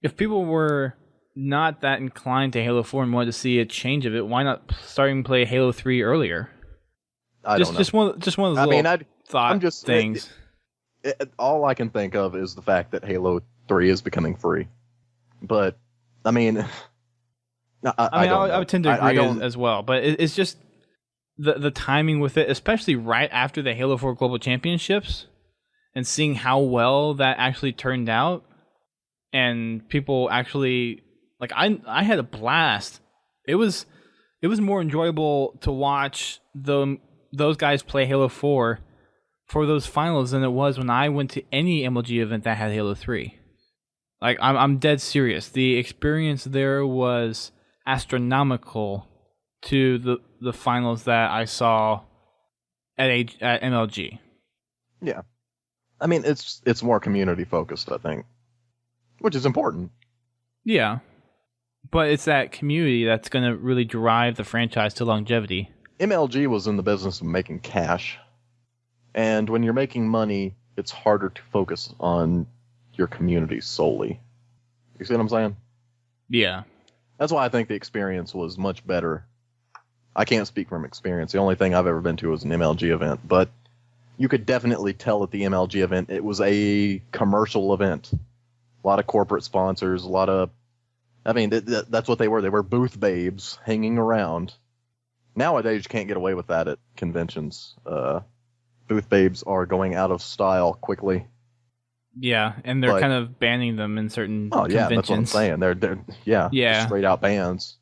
if people were not that inclined to Halo 4 and wanted to see a change of it, why not starting to play Halo 3 earlier? I don't know. Just one of those little thought things. All I can think of is the fact that Halo 3 is becoming free. But, I mean... I would tend to agree as well, but it's just the timing with it, especially right after the Halo 4 Global Championships, and seeing how well that actually turned out, and people actually like I had a blast. It was more enjoyable to watch those guys play Halo 4 for those finals than it was when I went to any MLG event that had Halo 3. Like I'm dead serious. The experience there was astronomical to the finals that I saw at MLG. Yeah. I mean, it's more community focused, I think, which is important. Yeah. But it's that community that's going to really drive the franchise to longevity. MLG was in the business of making cash. And when you're making money, it's harder to focus on your community solely. You see what I'm saying? Yeah. That's why I think the experience was much better. I can't speak from experience. The only thing I've ever been to was an MLG event. But you could definitely tell at the MLG event it was a commercial event. A lot of corporate sponsors, a lot of... I mean, that's what they were. They were booth babes hanging around. Nowadays, you can't get away with that at conventions. Booth babes are going out of style quickly. Yeah, and they're kind of banning them in certain conventions. Yeah, that's what I'm saying. They're straight out bans.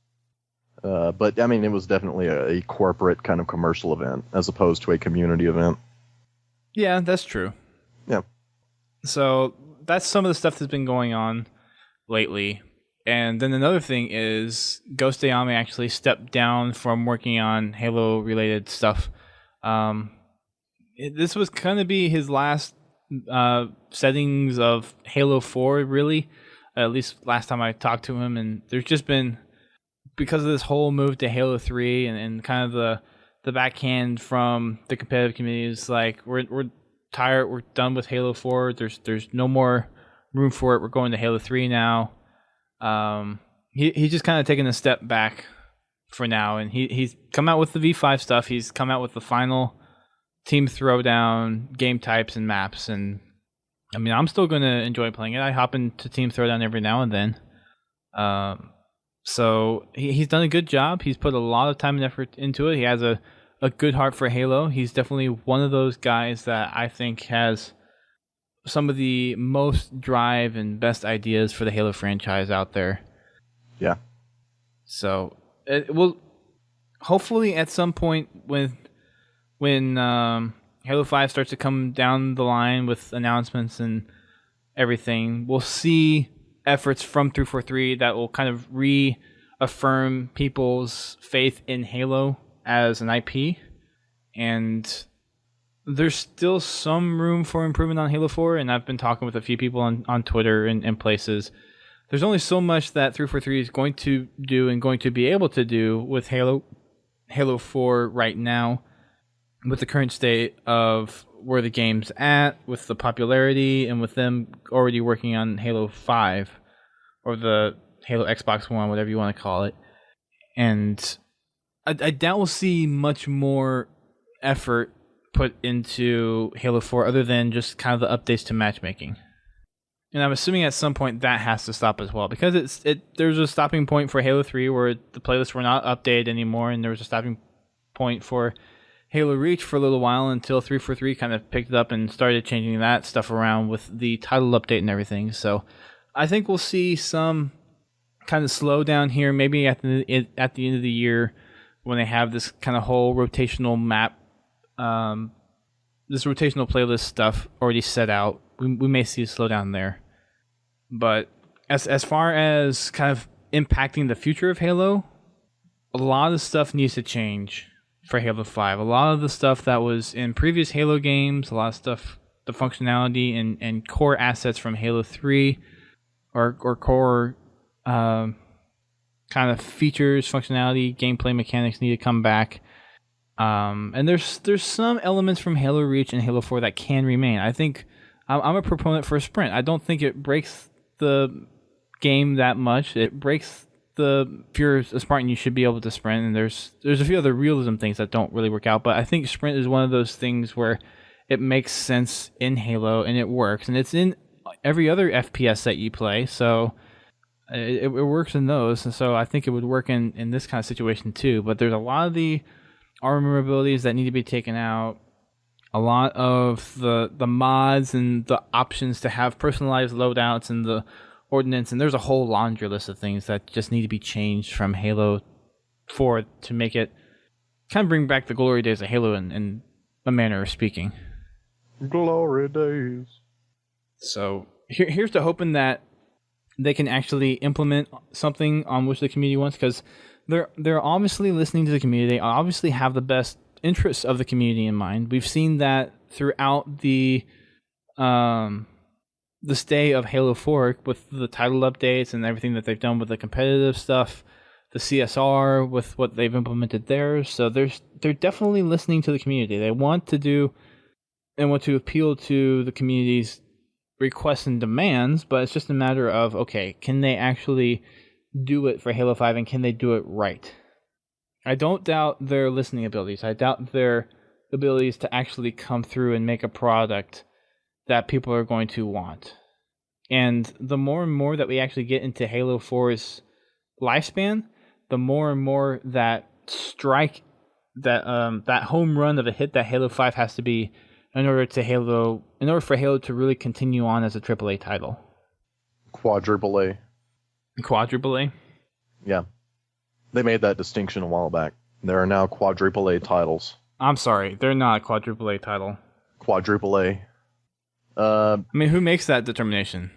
But I mean, it was definitely a corporate kind of commercial event as opposed to a community event. Yeah, that's true. Yeah. So that's some of the stuff that's been going on lately. And then another thing is Ghost Ayame actually stepped down from working on Halo-related stuff. This was going to be his last settings of Halo 4, really. At least last time I talked to him. And there's just been, because of this whole move to Halo 3 and kind of the backhand from the competitive community is like, we're tired, we're done with Halo 4. There's no more room for it. We're going to Halo 3 now. He's just kind of taking a step back for now, and he's come out with the V5 stuff. He's come out with the final team throwdown game types and maps, and I mean, I'm still going to enjoy playing it. I hop into team throwdown every now and then. So he's done a good job. He's put a lot of time and effort into it. He has a good heart for Halo. He's definitely one of those guys that I think has some of the most drive and best ideas for the Halo franchise out there. Yeah. So it will hopefully at some point when Halo 5 starts to come down the line with announcements and everything, we'll see efforts from 343 that will kind of reaffirm people's faith in Halo as an IP. And there's still some room for improvement on Halo 4, and I've been talking with a few people on Twitter and places. There's only so much that 343 is going to do and going to be able to do with Halo 4 right now, with the current state of where the game's at, with the popularity, and with them already working on Halo 5, or the Halo Xbox One, whatever you want to call it. And I doubt we'll see much more effort put into Halo 4 other than just kind of the updates to matchmaking. And I'm assuming at some point that has to stop as well, because there's a stopping point for Halo 3 where the playlists were not updated anymore, and there was a stopping point for Halo Reach for a little while until 343 kind of picked it up and started changing that stuff around with the title update and everything. So I think we'll see some kind of slow down here. Maybe at the end of the year, when they have this kind of whole rotational map, this rotational playlist stuff already set out, we may see a slowdown there. But as far as kind of impacting the future of Halo, a lot of stuff needs to change for Halo 5. A lot of the stuff that was in previous Halo games, a lot of stuff, the functionality and core assets from Halo 3, or core kind of features, functionality, gameplay mechanics need to come back. And there's some elements from Halo Reach and Halo 4 that can remain. I think I'm a proponent for a sprint. I don't think it breaks the game that much. It breaks if you're a Spartan, you should be able to sprint, and there's a few other realism things that don't really work out. But I think sprint is one of those things where it makes sense in Halo and it works, and it's in every other FPS that you play. So it works in those, and so I think it would work in this kind of situation too. But there's a lot of the armor abilities that need to be taken out, a lot of the mods and the options to have personalized loadouts and the ordnance, and there's a whole laundry list of things that just need to be changed from Halo 4 to make it kind of bring back the glory days of Halo in a manner of speaking. Glory days. So here's to hoping that they can actually implement something on which the community wants, because they're obviously listening to the community. They obviously have the best interests of the community in mind. We've seen that throughout the stay of Halo 4 with the title updates and everything that they've done with the competitive stuff, the CSR with what they've implemented there. So they're definitely listening to the community. They want to do and want to appeal to the community's requests and demands, but it's just a matter of, okay, can they actually do it for Halo 5 and can they do it right? I don't doubt their listening abilities. I doubt their abilities to actually come through and make a product that people are going to want. And the more and more that we actually get into Halo 4's lifespan, the more and more that that home run of a hit that Halo 5 has to be in order for Halo to really continue on as a AAA title. Quadruple A. Quadruple A? Yeah. They made that distinction a while back. There are now quadruple A titles. I'm sorry, they're not a quadruple A title. Quadruple A. I mean, who makes that determination?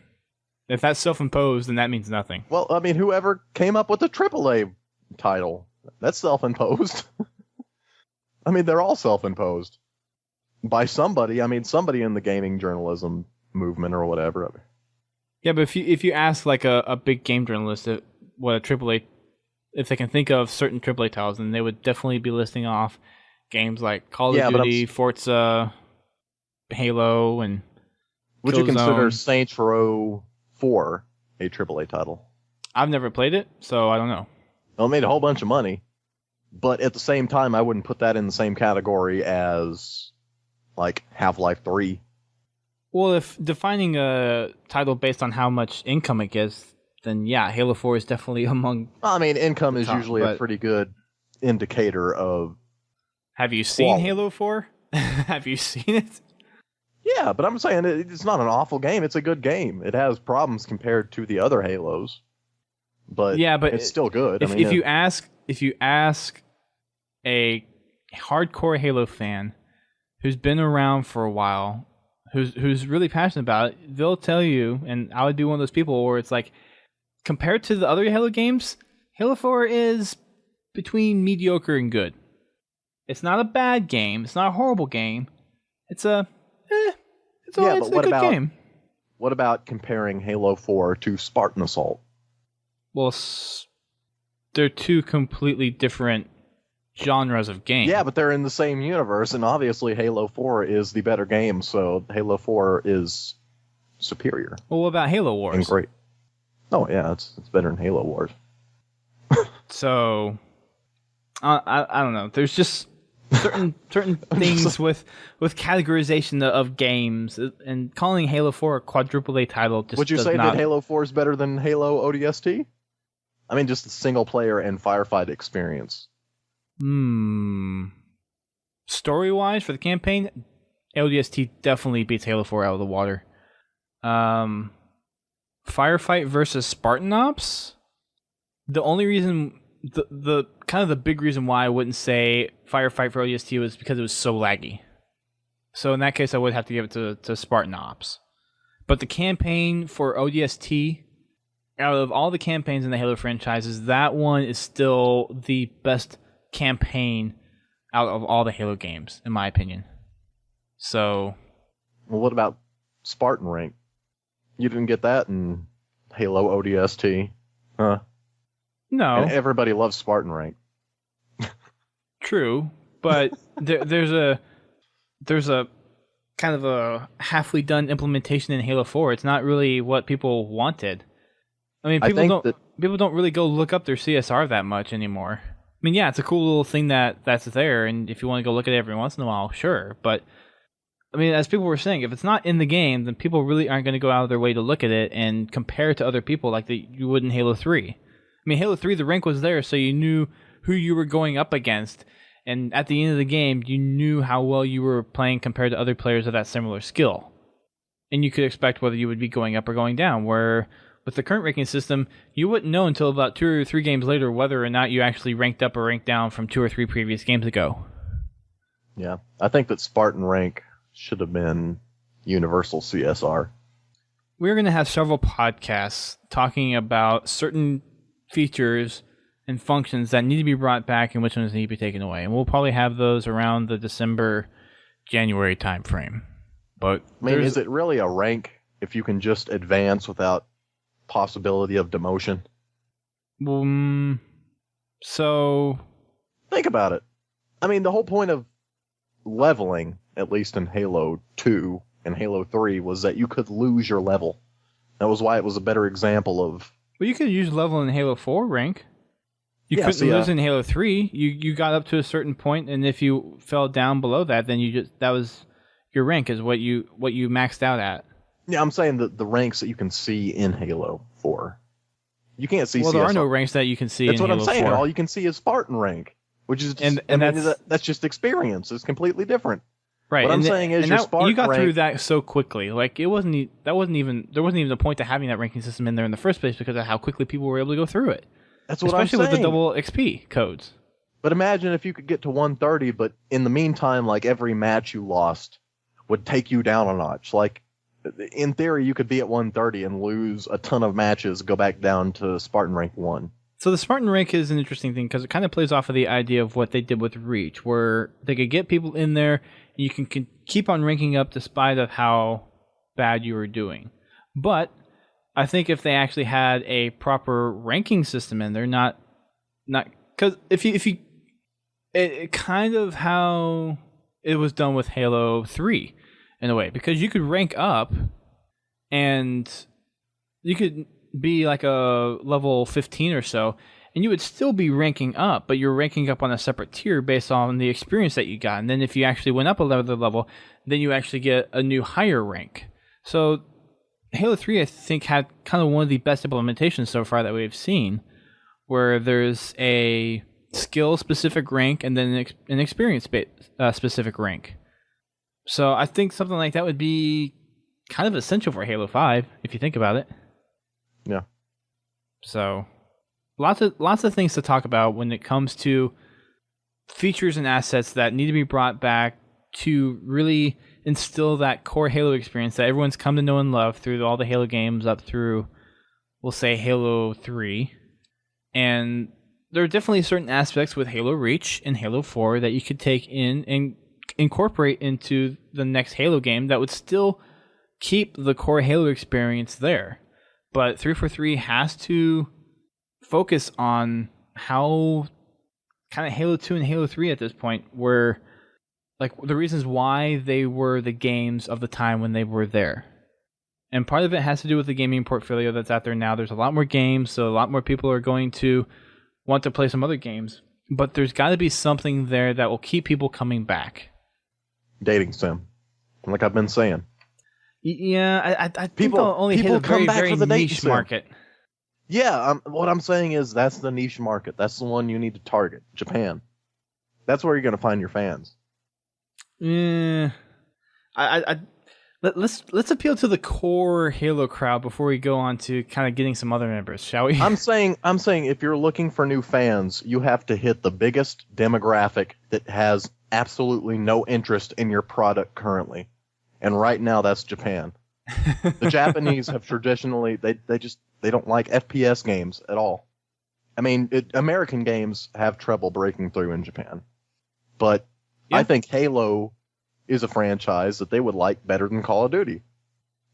If that's self-imposed, then that means nothing. Well, I mean, whoever came up with the AAA title, that's self-imposed. I mean, they're all self-imposed. By somebody, I mean, somebody in the gaming journalism movement or whatever. Yeah, but if you ask like a big game journalist what a AAA, if they can think of certain AAA titles, then they would definitely be listing off games like Call of Duty, Forza, Halo, and would Killzone. You consider Saints Row 4 a AAA title? I've never played it, so I don't know. Well, it made a whole bunch of money, but at the same time, I wouldn't put that in the same category as like Half-Life 3. Well, if defining a title based on how much income it gets, then yeah, Halo 4 is definitely among. I mean, income is usually a pretty good indicator of. Have you seen Halo 4? Have you seen it? Yeah, but I'm saying it's not an awful game. It's a good game. It has problems compared to the other Halos, but it's still good. If you ask a hardcore Halo fan who's been around for a while, who's really passionate about it, they'll tell you, and I would be one of those people where it's like, compared to the other Halo games, Halo 4 is between mediocre and good. It's not a bad game. It's not a horrible game. It's a good game. What about comparing Halo 4 to Spartan Assault? Well, they're two completely different genres of game. Yeah, but they're in the same universe, and obviously Halo 4 is the better game, so Halo 4 is superior. Well, what about Halo Wars? And great. Oh, yeah, it's better than Halo Wars. So, I don't know. There's just certain things with categorization of games, and calling Halo 4 a quadruple A title just Would you say that Halo 4 is better than Halo ODST? I mean, just the single player and firefight experience. Story-wise, for the campaign, ODST definitely beats Halo 4 out of the water. Firefight versus Spartan Ops? The only reason, the kind of the big reason why I wouldn't say Firefight for ODST was because it was so laggy. So in that case, I would have to give it to Spartan Ops. But the campaign for ODST, out of all the campaigns in the Halo franchises, that one is still the best campaign out of all the Halo games, in my opinion. So, well, what about Spartan Rank? You didn't get that in Halo ODST, huh? No. And everybody loves Spartan Rank. True, but there's a kind of a halfway done implementation in Halo 4. It's not really what people wanted. I mean, people don't really go look up their CSR that much anymore. I mean, yeah, it's a cool little thing that's there, and if you want to go look at it every once in a while, sure. But I mean, as people were saying, if it's not in the game, then people really aren't going to go out of their way to look at it and compare it to other people like you would in Halo 3. I mean, Halo 3, the rank was there, so you knew who you were going up against. And at the end of the game, you knew how well you were playing compared to other players of that similar skill. And you could expect whether you would be going up or going down, where with the current ranking system, you wouldn't know until about 2 or 3 games later whether or not you actually ranked up or ranked down from 2 or 3 previous games ago. Yeah, I think that Spartan Rank should have been Universal CSR. We're going to have several podcasts talking about certain features and functions that need to be brought back and which ones need to be taken away. And we'll probably have those around the December-January time frame. But I mean, is it really a rank if you can just advance without possibility of demotion? So think about it. I mean, the whole point of leveling, at least in Halo 2 and Halo 3, was that you could lose your level. That was why it was a better example of... Well, you could use level in Halo 4 rank. You couldn't lose in Halo 3. You got up to a certain point, and if you fell down below that, then that was your rank, is what you maxed out at. Yeah, I'm saying the ranks that you can see in Halo 4. You can't see. Well, there are no ranks that you can see. That's in what Halo I'm saying. 4. All you can see is Spartan rank, which is just, that's just experience. It's completely different. Right. What I'm saying is your Spartan you got rank, through that so quickly. Like there wasn't even the point to having that ranking system in there in the first place because of how quickly people were able to go through it. That's what Especially I'm saying. with the double XP codes. But imagine if you could get to 130, but in the meantime, like every match you lost would take you down a notch. Like in theory, you could be at 130 and lose a ton of matches, go back down to Spartan rank 1. So the Spartan rank is an interesting thing because it kind of plays off of the idea of what they did with Reach, where they could get people in there and you can keep on ranking up despite of how bad you were doing. But I think if they actually had a proper ranking system in there, not because if you it kind of how it was done with Halo 3 in a way, because you could rank up and you could be like a level 15 or so and you would still be ranking up, but you're ranking up on a separate tier based on the experience that you got. And then if you actually went up another level, then you actually get a new higher rank. So Halo 3, I think, had kind of one of the best implementations so far that we've seen, where there's a skill-specific rank and then an experience-specific rank. So I think something like that would be kind of essential for Halo 5, if you think about it. Yeah. So lots of things to talk about when it comes to features and assets that need to be brought back to really instill that core Halo experience that everyone's come to know and love through all the Halo games up through, we'll say, Halo 3. And there are definitely certain aspects with Halo Reach and Halo 4 that you could take in and incorporate into the next Halo game that would still keep the core Halo experience there. But 343 has to focus on how kind of Halo 2 and Halo 3 at this point were like the reasons why they were the games of the time when they were there. And part of it has to do with the gaming portfolio that's out there now. There's a lot more games, so a lot more people are going to want to play some other games. But there's got to be something there that will keep people coming back. Dating sim. Like I've been saying. Yeah, I think they'll only hit a very, very niche market. Yeah, what I'm saying is that's the niche market. That's the one you need to target. Japan. That's where you're going to find your fans. Yeah, I Let's appeal to the core Halo crowd before we go on to kind of getting some other members, shall we? I'm saying if you're looking for new fans, you have to hit the biggest demographic that has absolutely no interest in your product currently. And right now that's Japan. The Japanese have traditionally they don't like FPS games at all. I mean, American games have trouble breaking through in Japan. But Yeah. I think Halo is a franchise that they would like better than Call of Duty.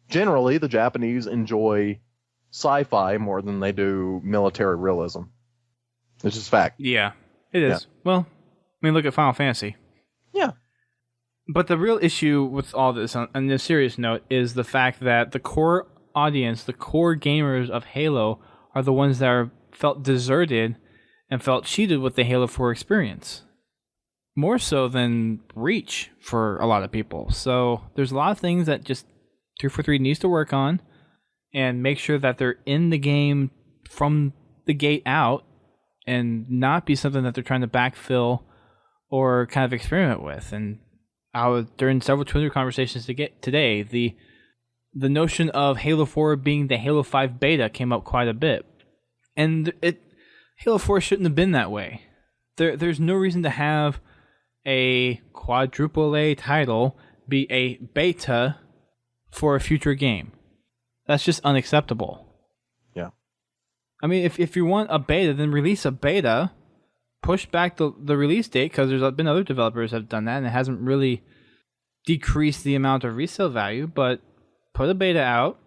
Generally, the Japanese enjoy sci-fi more than they do military realism. It's just fact. Yeah, it is. Yeah. Well, I mean, look at Final Fantasy. Yeah. But the real issue with all this, on a serious note, is the fact that the core audience, the core gamers of Halo, are the ones that felt deserted and felt cheated with the Halo 4 experience. More so than Reach for a lot of people. So there's a lot of things that just 343 needs to work on and make sure that they're in the game from the gate out and not be something that they're trying to backfill or kind of experiment with. And during several Twitter conversations today, the notion of Halo 4 being the Halo 5 beta came up quite a bit. And Halo 4 shouldn't have been that way. There's no reason to have a quadruple A title be a beta for a future game. That's just unacceptable. Yeah. I mean, if you want a beta, then release a beta, push back the release date, because there's been other developers that have done that, and it hasn't really decreased the amount of resale value, but put a beta out,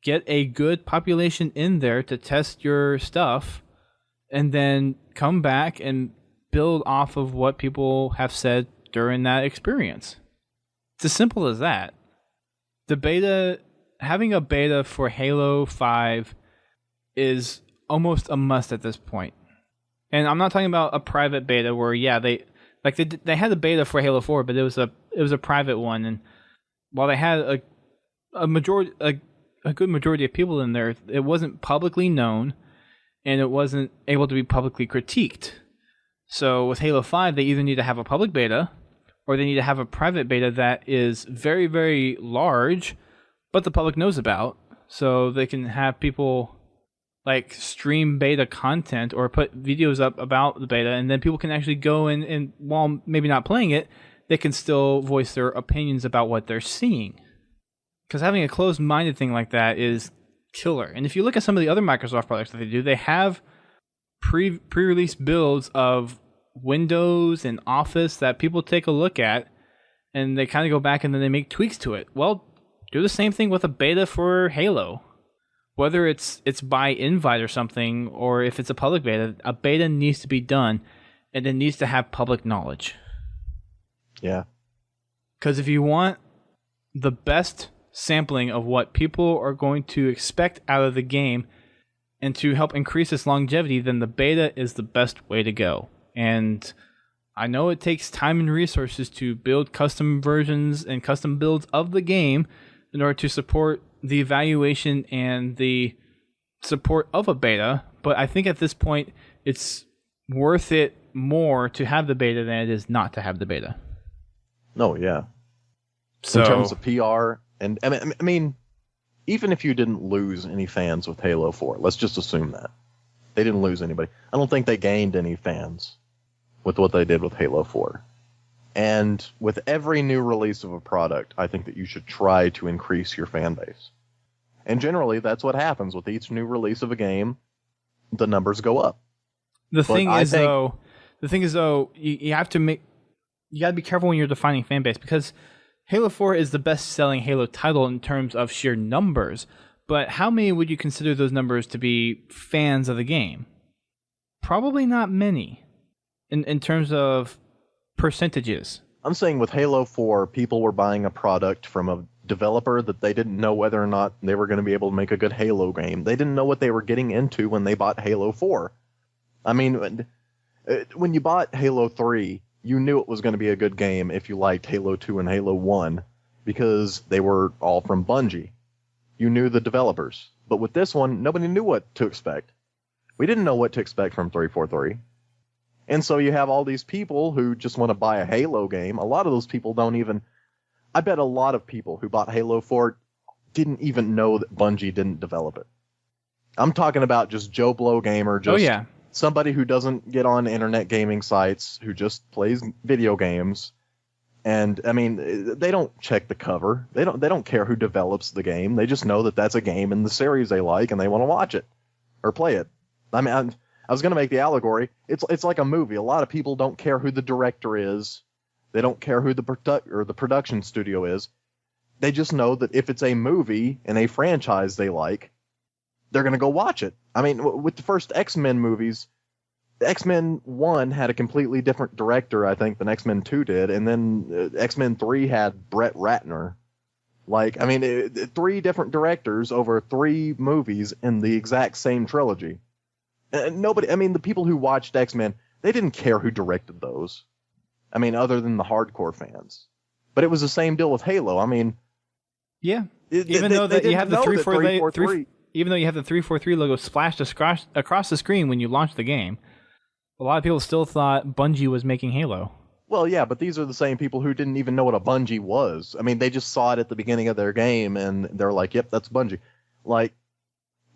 get a good population in there to test your stuff, and then come back and build off of what people have said during that experience. It's as simple as that. Having a beta for Halo 5 is almost a must at this point. And I'm not talking about a private beta where, yeah, they had a beta for Halo 4, but it was a private one, and while they had a good majority of people in there, it wasn't publicly known, and it wasn't able to be publicly critiqued. So with Halo 5, they either need to have a public beta, or they need to have a private beta that is very, very large, but the public knows about, so they can have people like stream beta content or put videos up about the beta, and then people can actually go and while maybe not playing it, they can still voice their opinions about what they're seeing. Because having a closed-minded thing like that is killer. And if you look at some of the other Microsoft products that they do, they have pre-release builds of Windows and Office that people take a look at, and they kind of go back and then they make tweaks to it. Well, do the same thing with a beta for Halo. Whether it's by invite or something, or if it's a public beta, a beta needs to be done, and it needs to have public knowledge. Yeah. Because if you want the best sampling of what people are going to expect out of the game, and to help increase its longevity, then the beta is the best way to go. And I know it takes time and resources to build custom versions and custom builds of the game in order to support the evaluation and the support of a beta, but I think at this point it's worth it more to have the beta than it is not to have the beta. No, yeah. So, in terms of PR, and I mean, even if you didn't lose any fans with Halo 4, let's just assume that. They didn't lose anybody. I don't think they gained any fans with what they did with Halo 4. And with every new release of a product, I think that you should try to increase your fan base. And generally, that's what happens with each new release of a game. The numbers go up. The thing is, though, you have to you got to be careful when you're defining fan base, because Halo 4 is the best-selling Halo title in terms of sheer numbers. But how many would you consider those numbers to be fans of the game? Probably not many. In terms of percentages. I'm saying with Halo 4, people were buying a product from a developer that they didn't know whether or not they were going to be able to make a good Halo game. They didn't know what they were getting into when they bought Halo 4. I mean, when you bought Halo 3, you knew it was going to be a good game if you liked Halo 2 and Halo 1, because they were all from Bungie. You knew the developers. But with this one, nobody knew what to expect. We didn't know what to expect from 343. And so you have all these people who just want to buy a Halo game. A lot of those people don't even... I bet a lot of people who bought Halo 4 didn't even know that Bungie didn't develop it. I'm talking about just Joe Blow gamer, just somebody who doesn't get on internet gaming sites, who just plays video games. And I mean, they don't check the cover. They don't care who develops the game. They just know that that's a game in the series they like, and they want to watch it or play it. I mean, I was going to make the allegory. It's like a movie. A lot of people don't care who the director is. They don't care who the production studio is. They just know that if it's a movie and a franchise they like, they're going to go watch it. I mean, with the first X-Men movies, X-Men 1 had a completely different director, I think, than X-Men 2 did, and then X-Men 3 had Brett Ratner. Like, I mean, 3 different directors over 3 movies in the exact same trilogy. Nobody, I mean, the people who watched X-Men, they didn't care who directed those. I mean, other than the hardcore fans. But it was the same deal with Halo. I mean... Yeah, even though you have the 343... Even though you have the 343 logo splashed across the screen when you launch the game, a lot of people still thought Bungie was making Halo. Well, yeah, but these are the same people who didn't even know what a Bungie was. I mean, they just saw it at the beginning of their game, and they're like, yep, that's Bungie. Like,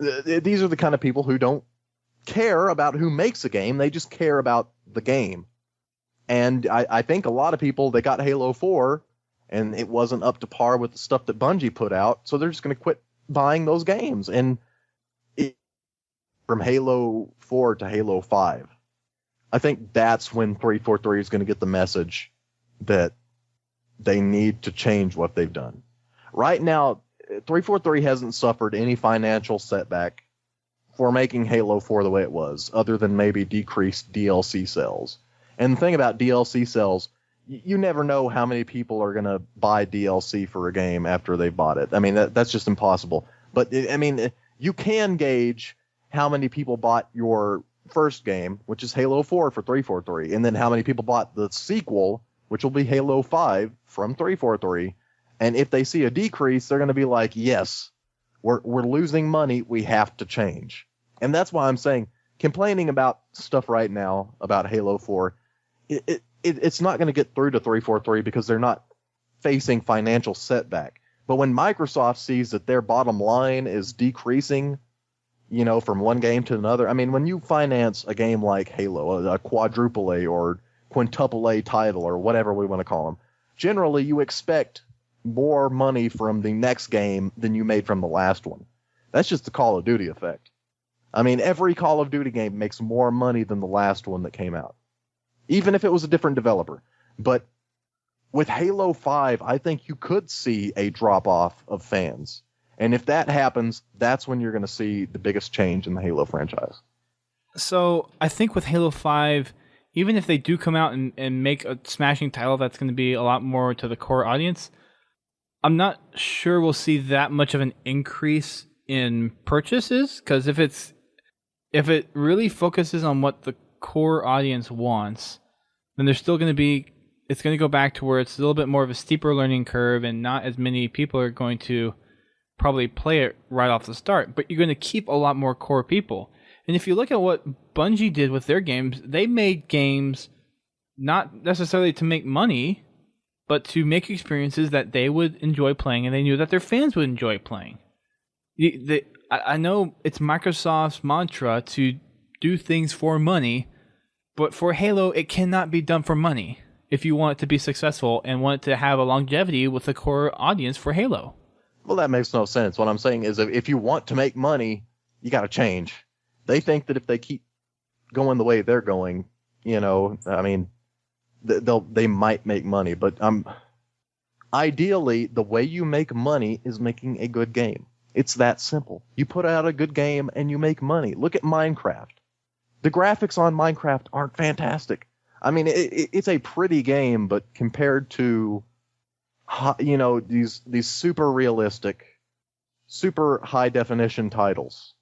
these are the kind of people who don't care about who makes a game. They just care about the game. And I think a lot of people, they got Halo 4, and it wasn't up to par with the stuff that Bungie put out, so they're just going to quit buying those games. And from Halo 4 to Halo 5, I think that's when 343 is going to get the message that they need to change what they've done. Right now, 343 hasn't suffered any financial setback for making Halo 4 the way it was, other than maybe decreased DLC sales. And the thing about DLC sales, you never know how many people are going to buy DLC for a game after they've bought it. I mean, that's just impossible. But, I mean, you can gauge how many people bought your first game, which is Halo 4 for 343, and then how many people bought the sequel, which will be Halo 5 from 343. And if they see a decrease, they're going to be like, yes, we're losing money. We have to change. And that's why I'm saying complaining about stuff right now about Halo 4, it's not going to get through to 343 because they're not facing financial setback. But when Microsoft sees that their bottom line is decreasing, you know, from one game to another, I mean, when you finance a game like Halo, a quadruple A or quintuple A title or whatever we want to call them, generally you expect more money from the next game than you made from the last one. That's just the Call of Duty effect. I mean, every Call of Duty game makes more money than the last one that came out, even if it was a different developer. But with Halo 5, I think you could see a drop-off of fans. And if that happens, that's when you're going to see the biggest change in the Halo franchise. So I think with Halo 5, even if they do come out and make a smashing title that's going to be a lot more to the core audience, I'm not sure we'll see that much of an increase in purchases, because if it really focuses on what the core audience wants, then there's still going to be, it's going to go back to where it's a little bit more of a steeper learning curve, and not as many people are going to probably play it right off the start, but you're going to keep a lot more core people. And if you look at what Bungie did with their games, they made games not necessarily to make money, but to make experiences that they would enjoy playing, and they knew that their fans would enjoy playing. I know it's Microsoft's mantra to do things for money, but for Halo, it cannot be done for money if you want it to be successful and want it to have a longevity with the core audience for Halo. Well, that makes no sense. What I'm saying is if you want to make money, you got to change. They think that if they keep going the way they're going, you know, I mean, they might make money. But ideally, the way you make money is making a good game. It's that simple. You put out a good game and you make money. Look at Minecraft. The graphics on Minecraft aren't fantastic. I mean, it's a pretty game, but compared to, you know, these super realistic, super high definition titles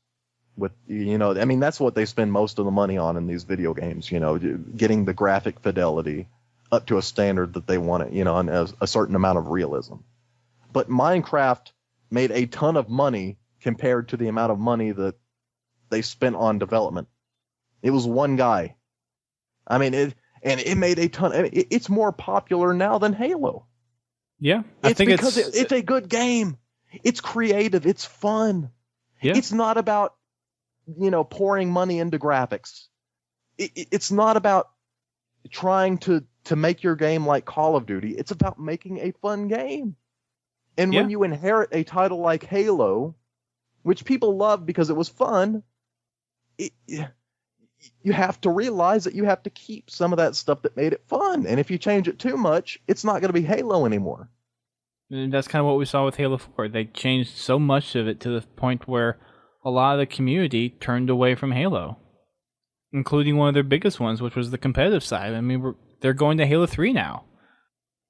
with, you know, I mean, that's what they spend most of the money on in these video games, you know, getting the graphic fidelity up to a standard that they want it, you know, and a certain amount of realism. But Minecraft made a ton of money compared to the amount of money that they spent on development. It was one guy. I mean, it made a ton. I mean, it's more popular now than Halo. Yeah, I It's think because it's a good game. It's creative. It's fun. Yeah. It's not about, pouring money into graphics. It's not about trying to make your game like Call of Duty. It's about making a fun game. And when you inherit a title like Halo, which people love because it was fun, you have to realize that you have to keep some of that stuff that made it fun. And if you change it too much, it's not going to be Halo anymore. And that's kind of what we saw with Halo 4. They changed so much of it to the point where a lot of the community turned away from Halo, including one of their biggest ones, which was the competitive side. I mean, they're going to Halo 3 now.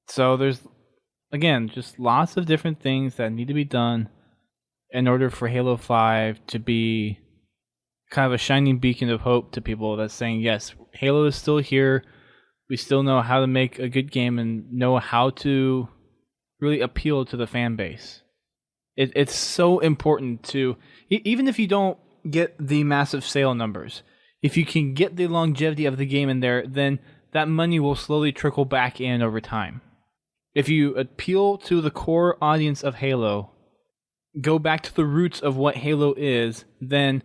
So there's, again, just lots of different things that need to be done in order for Halo 5 to be kind of a shining beacon of hope to people that's saying, yes, Halo is still here. We still know how to make a good game and know how to really appeal to the fan base. It's so important to, even if you don't get the massive sale numbers, if you can get the longevity of the game in there, then that money will slowly trickle back in over time. If you appeal to the core audience of Halo, go back to the roots of what Halo is, then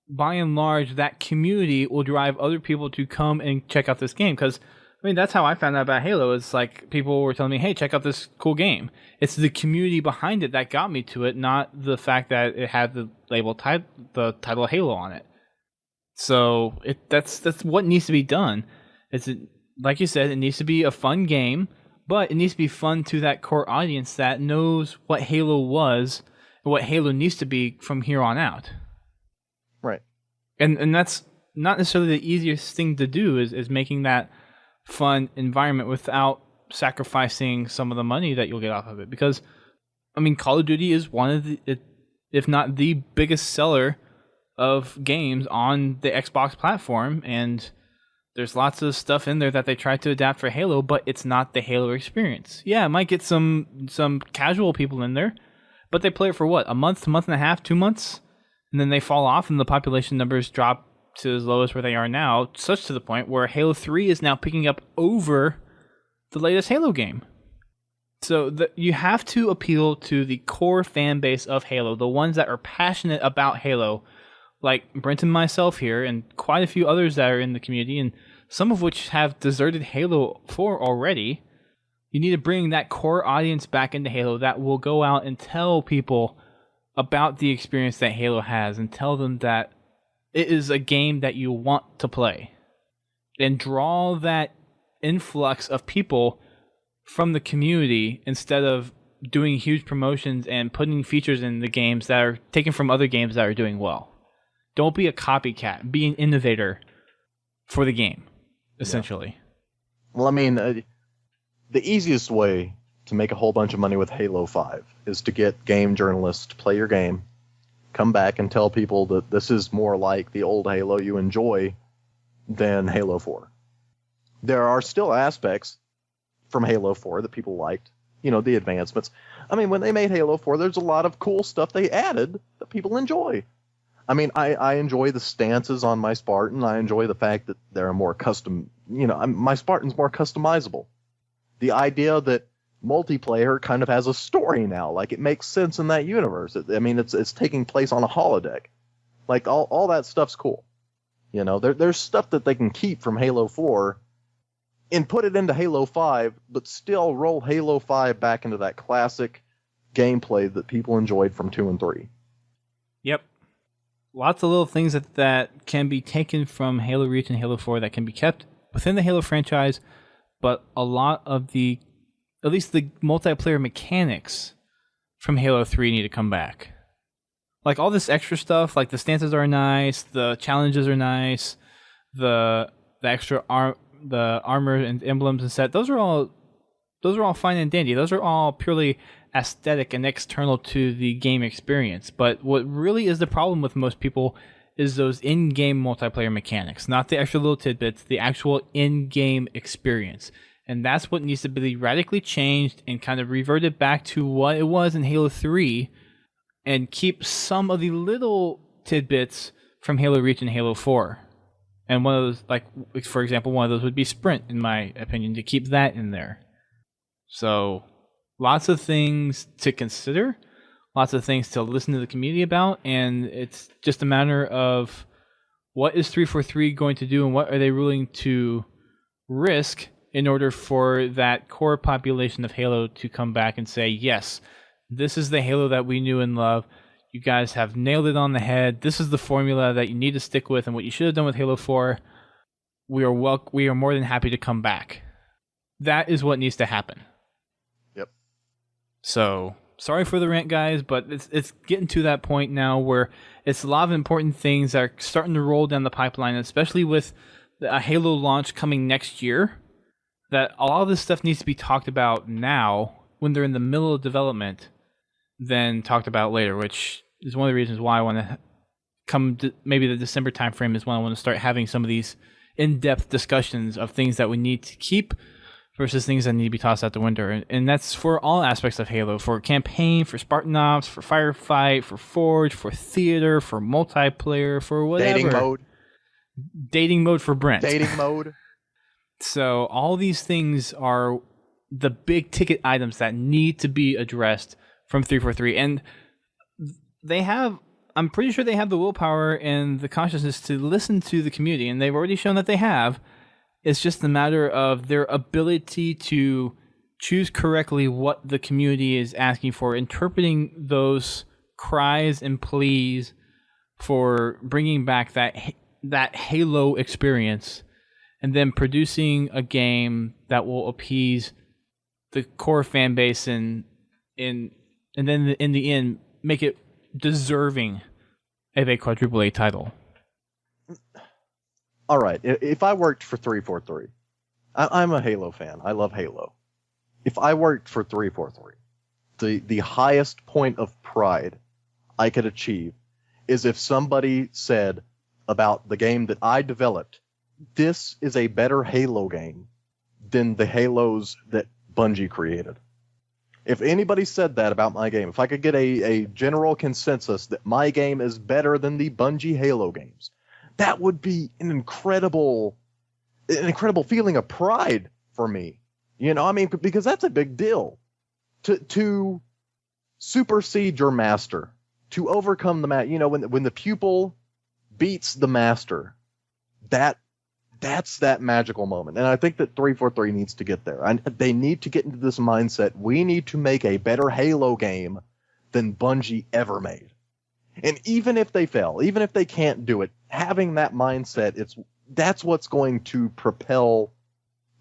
by and large, that community will drive other people to come and check out this game. Because, I mean, that's how I found out about Halo. It's like people were telling me, hey, check out this cool game. It's the community behind it that got me to it, not the fact that it had the label, the title Halo on it. So that's what needs to be done. Like you said, it needs to be a fun game, but it needs to be fun to that core audience that knows what Halo was and what Halo needs to be from here on out. Right. And that's not necessarily the easiest thing to do is making that fun environment without sacrificing some of the money that you'll get off of it. Because, I mean, Call of Duty is one of the, if not the biggest seller of games on the Xbox platform, and there's lots of stuff in there that they try to adapt for Halo, but it's not the Halo experience. Yeah, it might get some casual people in there, but they play it for what, a month and a half, 2 months? And then they fall off and the population numbers drop to as low as where they are now, such to the point where Halo 3 is now picking up over the latest Halo game. So you have to appeal to the core fan base of Halo, the ones that are passionate about Halo, like Brent and myself here, and quite a few others that are in the community, and some of which have deserted Halo 4 already. You need to bring that core audience back into Halo that will go out and tell people about the experience that Halo has and tell them that it is a game that you want to play. And draw that influx of people from the community instead of doing huge promotions and putting features in the games that are taken from other games that are doing well. Don't be a copycat. Be an innovator for the game, essentially. Yeah. Well, I mean, the easiest way to make a whole bunch of money with Halo 5 is to get game journalists to play your game, come back and tell people that this is more like the old Halo you enjoy than Halo 4. There are still aspects from Halo 4 that people liked, the advancements. I mean, when they made Halo 4, there's a lot of cool stuff they added that people enjoy. I mean, I enjoy the stances on my Spartan. I enjoy the fact that they're more custom, my Spartan's more customizable. The idea that multiplayer kind of has a story now, like it makes sense in that universe. It's taking place on a holodeck. Like all that stuff's cool. There's stuff that they can keep from Halo 4 and put it into Halo 5, but still roll Halo 5 back into that classic gameplay that people enjoyed from 2 and 3. Yep. Lots of little things that can be taken from Halo Reach and Halo 4 that can be kept within the Halo franchise, but a lot of at least the multiplayer mechanics from Halo 3 need to come back. Like all this extra stuff, like the stances are nice, the challenges are nice, the extra the armor and emblems and set, those are all fine and dandy. Those are all purely aesthetic and external to the game experience. But what really is the problem with most people is those in-game multiplayer mechanics, not the extra little tidbits, the actual in-game experience. And that's what needs to be radically changed and kind of reverted back to what it was in Halo 3 and keep some of the little tidbits from Halo Reach and Halo 4. And one of those, like, for example, one of those would be Sprint, in my opinion, to keep that in there. So lots of things to consider, lots of things to listen to the community about, and it's just a matter of what is 343 going to do and what are they willing to risk in order for that core population of Halo to come back and say, yes, this is the Halo that we knew and loved. You guys have nailed it on the head. This is the formula that you need to stick with and what you should have done with Halo 4. We are more than happy to come back. That is what needs to happen. Yep. So, sorry for the rant, guys, but it's getting to that point now where it's a lot of important things that are starting to roll down the pipeline, especially with a Halo launch coming next year, that a lot of this stuff needs to be talked about now when they're in the middle of development than talked about later, which is one of the reasons why I want to come to maybe the December timeframe is when I want to start having some of these in-depth discussions of things that we need to keep versus things that need to be tossed out the window. And that's for all aspects of Halo, for campaign, for Spartan Ops, for Firefight, for Forge, for theater, for multiplayer, for whatever. Dating mode for Brent. Dating mode. So all these things are the big ticket items that need to be addressed from 343. And I'm pretty sure they have the willpower and the consciousness to listen to the community, and they've already shown that they have. It's just a matter of their ability to choose correctly what the community is asking for, interpreting those cries and pleas for bringing back that Halo experience, and then producing a game that will appease the core fan base and then in the end make it deserving of a quadruple A title. All right, if I worked for 343, I'm a Halo fan. I love Halo. If I worked for 343, the highest point of pride I could achieve is if somebody said about the game that I developed, this is a better Halo game than the Halos that Bungie created. If anybody said that about my game, if I could get a general consensus that my game is better than the Bungie Halo games, that would be an incredible feeling of pride for me. You know, I mean, because that's a big deal. To supersede your master, to overcome when the pupil beats the master, that's that magical moment. And I think that 343 needs to get there. They need to get into this mindset. We need to make a better Halo game than Bungie ever made. And even if they fail, even if they can't do it, having that mindset, that's what's going to propel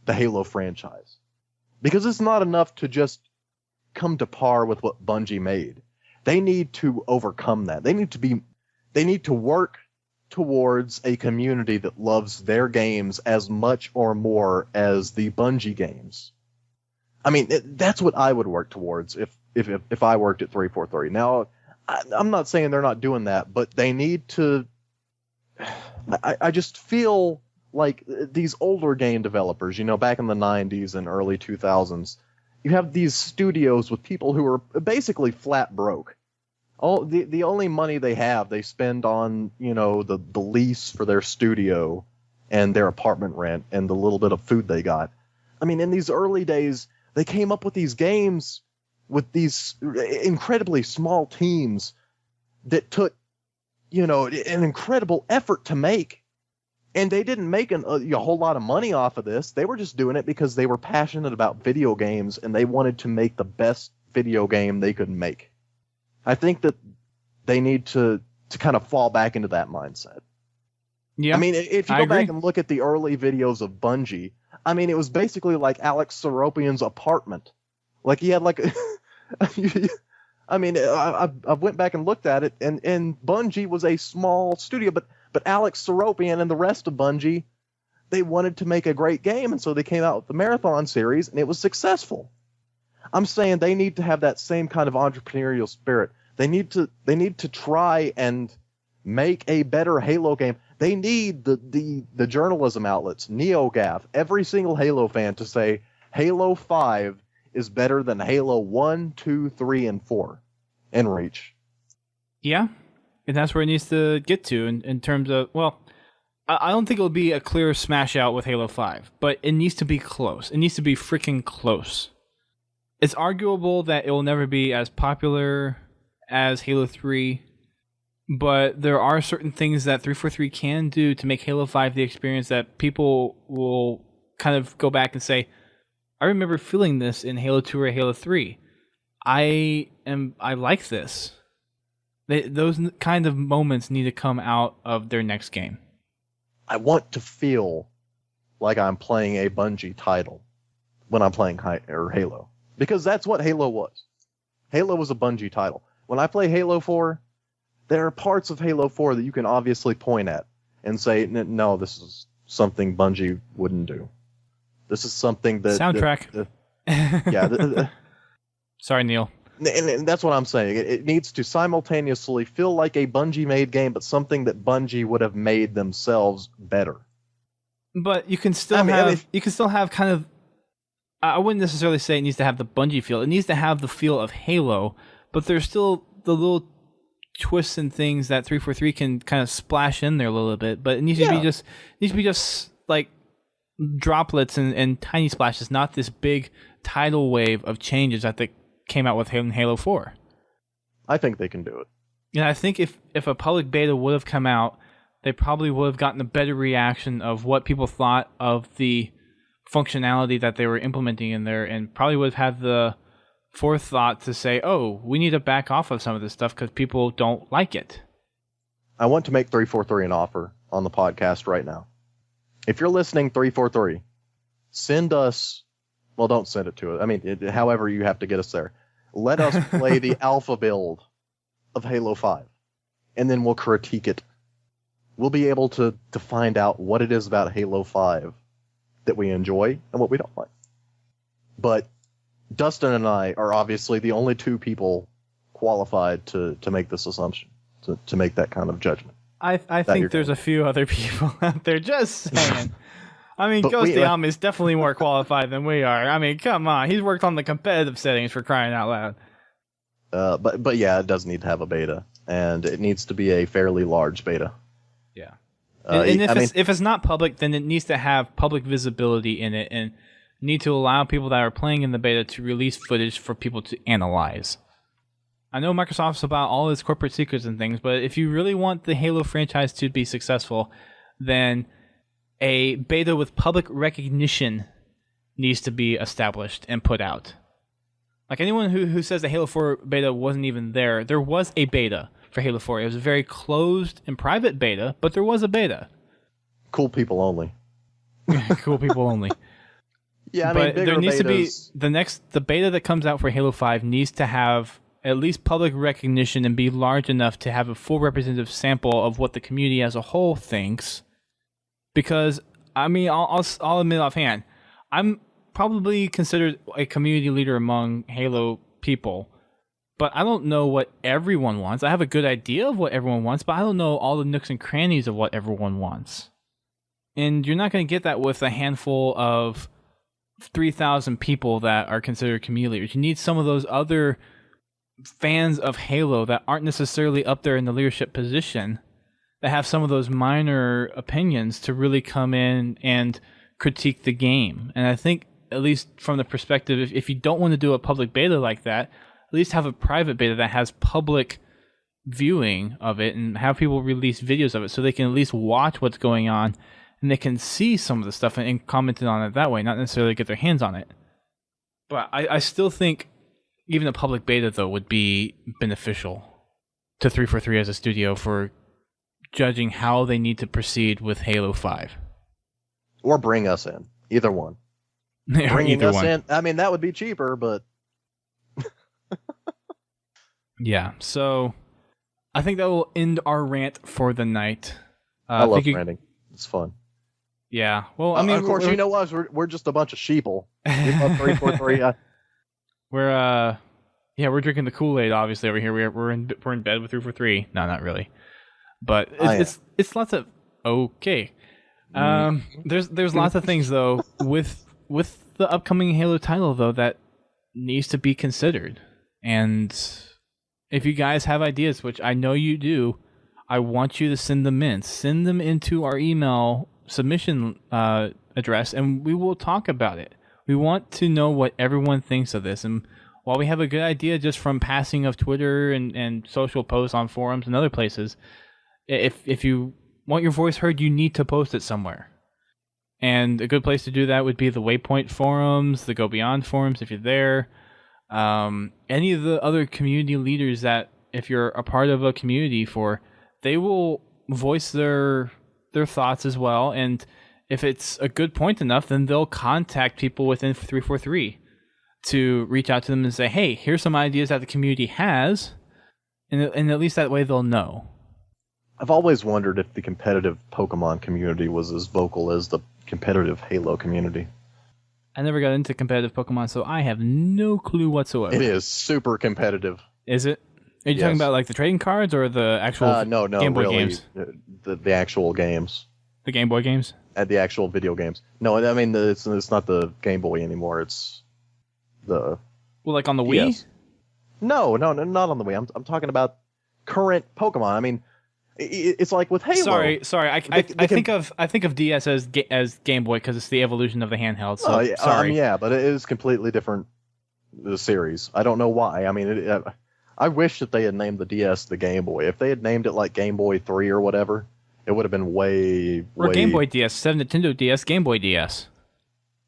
the Halo franchise. Because it's not enough to just come to par with what Bungie made. They need to overcome that. They need to work towards a community that loves their games as much or more as the Bungie games. I mean, that's what I would work towards if I worked at 343. Now, I'm not saying they're not doing that, but they need to. I just feel like these older game developers, back in the 90s and early 2000s, you have these studios with people who are basically flat broke. The only money they have, they spend on, the lease for their studio and their apartment rent and the little bit of food they got. I mean, in these early days, they came up with these games with these incredibly small teams that took, an incredible effort to make. And they didn't make a whole lot of money off of this. They were just doing it because they were passionate about video games and they wanted to make the best video game they could make. I think that they need to kind of fall back into that mindset. Yeah, I mean, if you go back and look at the early videos of Bungie, I mean, it was basically like Alex Seropian's apartment. Like he had like, I mean, I went back and looked at it, and Bungie was a small studio, but Alex Seropian and the rest of Bungie, they wanted to make a great game, and so they came out with the Marathon series, and it was successful. I'm saying they need to have that same kind of entrepreneurial spirit. They need to try and make a better Halo game. They need the journalism outlets, NeoGAF, every single Halo fan to say Halo 5 is better than Halo 1, 2, 3, and 4 in Reach. Yeah, and that's where it needs to get to in terms of, well, I don't think it'll be a clear smash out with Halo 5, but it needs to be close. It needs to be freaking close. It's arguable that it will never be as popular as Halo 3, but there are certain things that 343 can do to make Halo 5 the experience that people will kind of go back and say, I remember feeling this in Halo 2 or Halo 3. I like this. Those kind of moments need to come out of their next game. I want to feel like I'm playing a Bungie title when I'm playing Halo. Because that's what Halo was. Halo was a Bungie title. When I play Halo 4, there are parts of Halo 4 that you can obviously point at and say, no, this is something Bungie wouldn't do. This is something that... Soundtrack. Sorry, Neil. And that's what I'm saying. It needs to simultaneously feel like a Bungie-made game, but something that Bungie would have made themselves better. But you can still have kind of... I wouldn't necessarily say it needs to have the Bungie feel. It needs to have the feel of Halo, but there's still the little twists and things that 343 can kind of splash in there a little bit. But it needs to be just like droplets and tiny splashes, not this big tidal wave of changes that they came out with Halo 4. I think they can do it. Yeah, I think if a public beta would have come out, they probably would have gotten a better reaction of what people thought of the functionality that they were implementing in there, and probably would have had the forethought to say, oh, we need to back off of some of this stuff because people don't like it. I want to make 343 an offer on the podcast right now. If you're listening, 343, send us, well, don't send it to us. I mean, however you have to get us there. Let us play the alpha build of Halo 5, and then we'll critique it. We'll be able to find out what it is about Halo 5 that we enjoy and what we don't like. But Dustin and I are obviously the only two people qualified to make this assumption, to make that kind of judgment. I think there's a few other people out there, just saying. I mean, Ghost Diam is definitely more qualified than we are. I mean, come on. He's worked on the competitive settings for crying out loud. But yeah, it does need to have a beta, and it needs to be a fairly large beta. Yeah. And if it's not public, then it needs to have public visibility in it and need to allow people that are playing in the beta to release footage for people to analyze. I know Microsoft's about all its corporate secrets and things, but if you really want the Halo franchise to be successful, then a beta with public recognition needs to be established and put out. Like anyone who says the Halo 4 beta wasn't even there was a beta for Halo 4. It was a very closed and private beta, but there was a beta. Cool people only. Cool people only. Yeah, I mean, but there needs to be the beta that comes out for Halo 5 needs to have at least public recognition and be large enough to have a full representative sample of what the community as a whole thinks. Because, I mean, I'll admit offhand, I'm probably considered a community leader among Halo people, but I don't know what everyone wants. I have a good idea of what everyone wants, but I don't know all the nooks and crannies of what everyone wants. And you're not going to get that with a handful of 3,000 people that are considered community leaders. You need some of those other fans of Halo that aren't necessarily up there in the leadership position that have some of those minor opinions to really come in and critique the game. And I think, at least from the perspective, if you don't want to do a public beta like that, at least have a private beta that has public viewing of it and have people release videos of it so they can at least watch what's going on and they can see some of the stuff and comment on it that way, not necessarily get their hands on it. But I still think even a public beta, though, would be beneficial to 343 as a studio for judging how they need to proceed with Halo 5. Or bring us in. Either one. Bringing us in, I mean, that would be cheaper, but... Yeah, so I think that will end our rant for the night. I love ranting. It's fun. Yeah, well, I mean... of course, you know us. We're just a bunch of sheeple. We love 343. We're drinking the Kool-Aid, obviously, over here. We're in bed with 343. No, not really. But it's lots of... Okay. There's lots of things, though, with the upcoming Halo title, though, that needs to be considered. And if you guys have ideas, which I know you do, I want you to send them in. Send them into our email submission address, and we will talk about it. We want to know what everyone thinks of this. And while we have a good idea just from passing of Twitter and social posts on forums and other places, if you want your voice heard, you need to post it somewhere. And a good place to do that would be the Waypoint forums, the Go Beyond forums if you're there. Any of the other community leaders that, if you're a part of a community for, they will voice their thoughts as well. And if it's a good point enough, then they'll contact people within 343 to reach out to them and say, hey, here's some ideas that the community has. And at least that way they'll know. I've always wondered if the competitive Pokemon community was as vocal as the competitive Halo community. I never got into competitive Pokemon, so I have no clue whatsoever. It is super competitive. Is it? Are you talking about like the trading cards or the actual no, Game Boy really, games? The actual games. The Game Boy games? The actual video games. No, I mean, it's not the Game Boy anymore. It's the... Well, like on the Wii? DS. No, not on the Wii. I'm talking about current Pokemon. I mean, it's like with Halo. Sorry. I think of DS as Game Boy because it's the evolution of the handheld. So sorry. Yeah, but it is completely different. The series. I don't know why. I mean, I wish that they had named the DS the Game Boy. If they had named it like Game Boy 3 or whatever, it would have been way. Game Boy DS, Nintendo DS, Game Boy DS.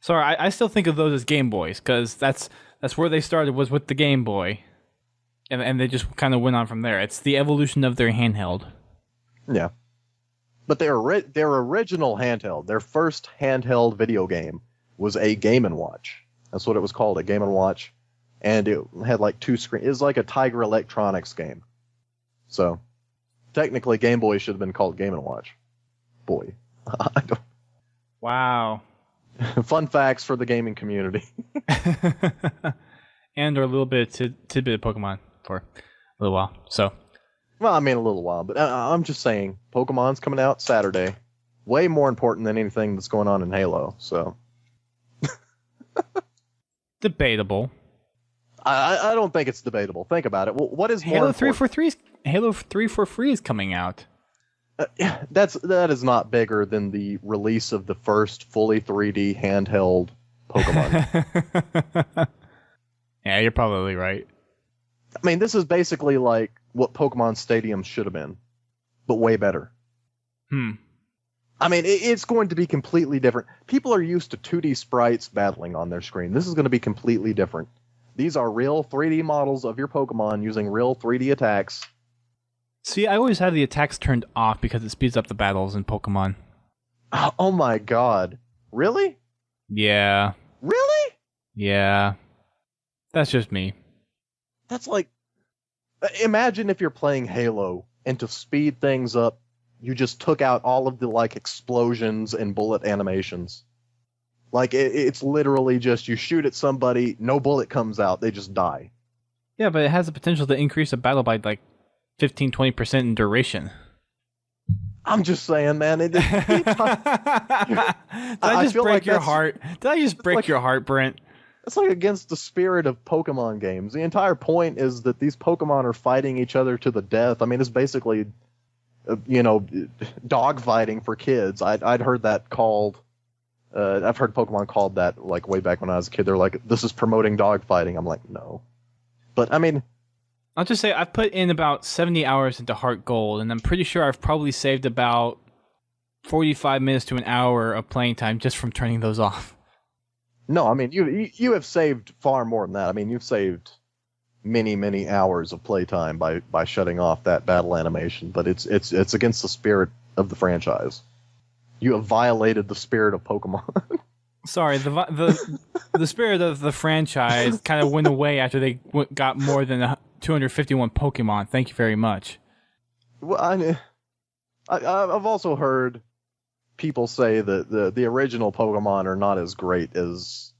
Sorry, I still think of those as Game Boys because that's where they started, was with the Game Boy, and they just kind of went on from there. It's the evolution of their handheld. Yeah, but their original handheld, their first handheld video game, was a Game & Watch. That's what it was called, a Game & Watch, and it had like 2 screens. It was like a Tiger Electronics game. So, technically, Game Boy should have been called Game & Watch. Boy, I don't. Wow. Fun facts for the gaming community. And a little bit tidbit of Pokemon for a little while. So. Well, I mean a little while, but I'm just saying, Pokemon's coming out Saturday. Way more important than anything that's going on in Halo, so. Debatable. I don't think it's debatable. Think about it. Well, what is more Halo important? Halo 343 is coming out. That is not bigger than the release of the first fully 3D handheld Pokemon. Yeah, you're probably right. I mean, this is basically like what Pokemon Stadium should have been, but way better. I mean, it's going to be completely different. People are used to 2D sprites battling on their screen. This is going to be completely different. These are real 3D models of your Pokemon using real 3D attacks. See, I always have the attacks turned off because it speeds up the battles in Pokemon. Oh my god. Really? Yeah. Really? Yeah. That's just me. That's like... Imagine if you're playing Halo, and to speed things up, you just took out all of the, like, explosions and bullet animations. Like, it's literally just you shoot at somebody, no bullet comes out, they just die. Yeah, but it has the potential to increase a battle by, like, 15-20% in duration. I'm just saying, man. Did I just break your heart? Did I just break your heart, Brent? It's like against the spirit of Pokemon games. The entire point is that these Pokemon are fighting each other to the death. I mean, it's basically, dog fighting for kids. I'd heard that called. I've heard Pokemon called that like way back when I was a kid. They're like, this is promoting dog fighting. I'm like, no. But I mean, I'll just say I've put in about 70 hours into Heart Gold, and I'm pretty sure I've probably saved about 45 minutes to an hour of playing time just from turning those off. No, I mean, you have saved far more than that. I mean, you've saved many hours of playtime by shutting off that battle animation, but it's against the spirit of the franchise. You have violated the spirit of Pokemon. Sorry, the spirit of the franchise kind of went away after they got more than 251 Pokemon. Thank you very much. Well, I've also heard people say that the original Pokemon are not as great as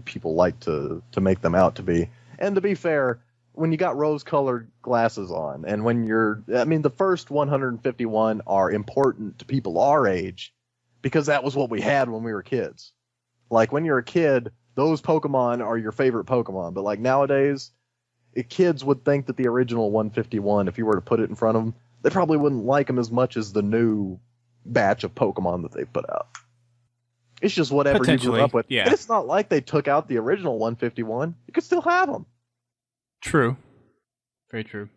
people like to make them out to be. And to be fair, when you got rose-colored glasses on, and when the first 151 are important to people our age, because that was what we had when we were kids. Like, when you're a kid, those Pokemon are your favorite Pokemon. But, like, nowadays, kids would think that the original 151, if you were to put it in front of them, they probably wouldn't like them as much as the new batch of Pokemon that they put out. It's just whatever you Potentially, grew up with. yeah. And it's not like they took out the original 151. You could still have them. True. Very true.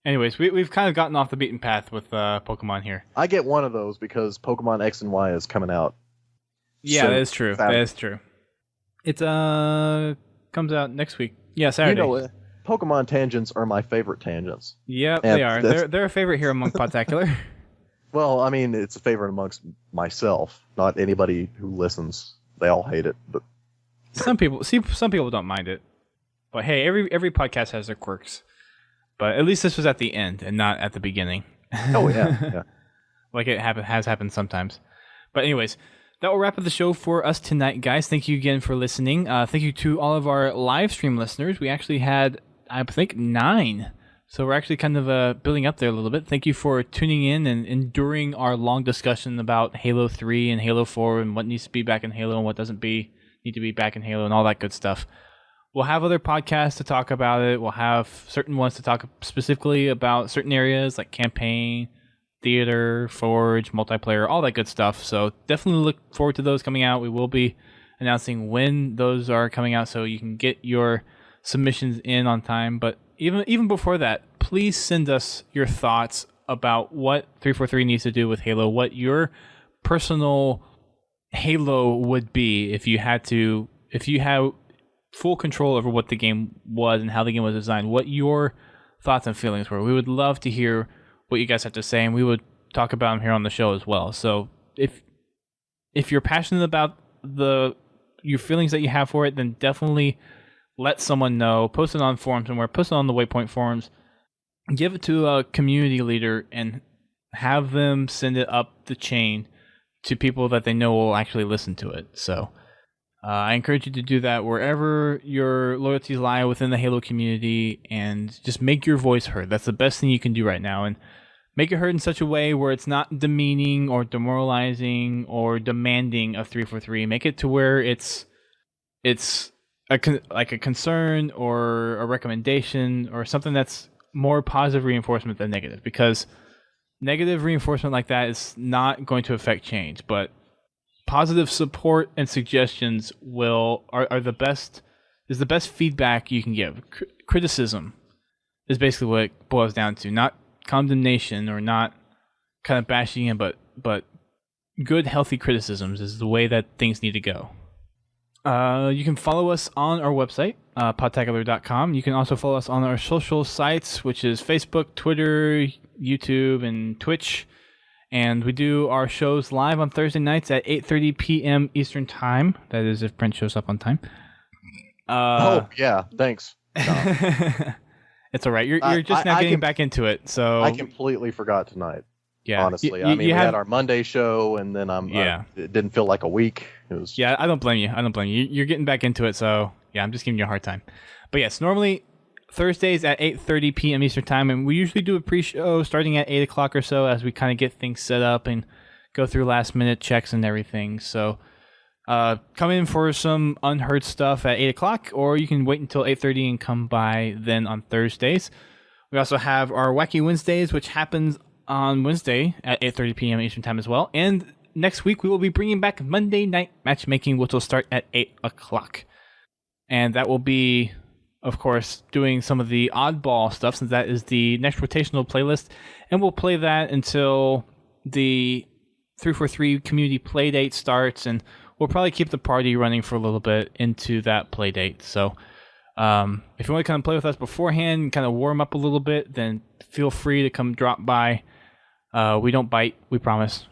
Anyways, we've kind of gotten off the beaten path with Pokemon here. I get one of those because Pokemon X and Y is coming out. Yeah, soon. that is true. Saturday. That is true. It comes out next week. Yeah, Saturday. You know, Pokemon tangents are my favorite tangents. Yeah, And they are. They're a favorite here among Podtacular. Well, I mean, it's a favorite amongst myself, not anybody who listens. They all hate it, but Some people don't mind it. But hey, every podcast has their quirks. But at least this was at the end and not at the beginning. oh yeah. Like it has happened sometimes. But anyways, that will wrap up the show for us tonight, guys. Thank you again for listening. Thank you to all of our live stream listeners. We actually had, I think, 9. So we're actually kind of building up there a little bit. Thank you for tuning in and enduring our long discussion about Halo 3 and Halo 4 and what needs to be back in Halo and what doesn't need to be back in Halo and all that good stuff. We'll have other podcasts to talk about it. We'll have certain ones to talk specifically about certain areas like campaign, theater, forge, multiplayer, all that good stuff. So definitely look forward to those coming out. We will be announcing when those are coming out so you can get your submissions in on time. But even before that, please send us your thoughts about what 343 needs to do with Halo, what your personal Halo would be if you had full control over what the game was and how the game was designed, what your thoughts and feelings were. We would love to hear what you guys have to say, and we would talk about them here on the show as well. So if you're passionate about your feelings that you have for it, then definitely let someone know. Post it on forums somewhere. Post it on the Waypoint forums. Give it to a community leader and have them send it up the chain to people that they know will actually listen to it. So I encourage you to do that wherever your loyalties lie within the Halo community, and just make your voice heard. That's the best thing you can do right now, and make it heard in such a way where it's not demeaning or demoralizing or demanding of 343. Make it to where it's like a concern or a recommendation or something that's more positive reinforcement than negative, because negative reinforcement like that is not going to affect change, but positive support and suggestions are the best feedback you can give. Criticism is basically what it boils down to, not condemnation or not kind of bashing in, but good, healthy criticisms is the way that things need to go. You can follow us on our website, podtacular.com. You can also follow us on our social sites, which is Facebook, Twitter, YouTube, and Twitch. And we do our shows live on Thursday nights at 8:30 p.m. Eastern Time. That is if Brent shows up on time. Oh, yeah. Thanks. It's all right. You're just now getting back into it. So I completely forgot tonight. Yeah. Honestly. We had our Monday show, and then it didn't feel like a week. It was. Yeah, I don't blame you. You're getting back into it, so yeah, I'm just giving you a hard time. But yes, normally Thursdays at 8:30 p.m. Eastern Time, and we usually do a pre-show starting at 8 o'clock or so as we kind of get things set up and go through last-minute checks and everything. So come in for some unheard stuff at 8 o'clock, or you can wait until 8:30 and come by then on Thursdays. We also have our Wacky Wednesdays, which happens on Wednesday at 8:30 p.m. Eastern Time as well. And next week, we will be bringing back Monday Night Matchmaking, which will start at 8 o'clock. And that will be, of course, doing some of the oddball stuff, since that is the next rotational playlist. And we'll play that until the 343 community playdate starts, and we'll probably keep the party running for a little bit into that playdate. So if you want to kind of play with us beforehand, kind of warm up a little bit, then feel free to come drop by. We don't bite, we promise.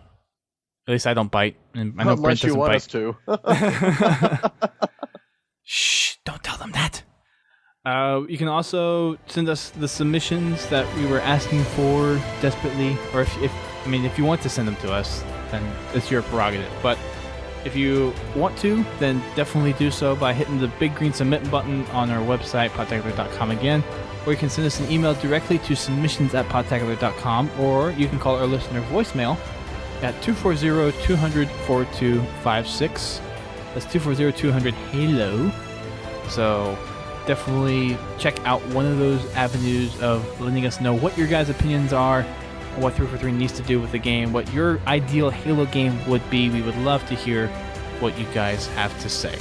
At least I don't bite. And I know Unless Brent doesn't you want bite. us to. Shh, don't tell them that. You can also send us the submissions that we were asking for desperately, or if you want to send them to us, then it's your prerogative. But if you want to, then definitely do so by hitting the big green submit button on our website, podtacular.com again, or you can send us an email directly to submissions@podtacular.com, or you can call our listener voicemail at 240-200-4256. That's 240-200-HALO. So definitely check out one of those avenues of letting us know what your guys' opinions are, what 343 needs to do with the game, what your ideal Halo game would be. We would love to hear what you guys have to say.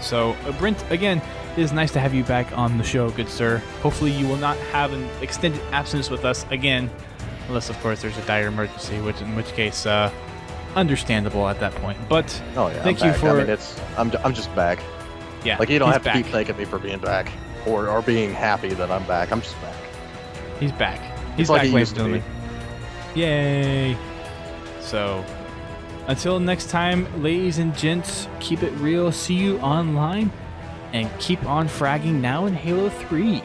So, Brent, again, it is nice to have you back on the show, good sir. Hopefully you will not have an extended absence with us again, unless, of course, there's a dire emergency, in which case, understandable at that point. But thank you for... I mean, I'm just back. Yeah, like, you don't have to back. keep thanking me for being back or being happy that I'm back. I'm just back. He's back. He's it's like back, he ladies used and to be. gentlemen. Yay! So, until next time, ladies and gents, keep it real. See you online, and keep on fragging now in Halo 3.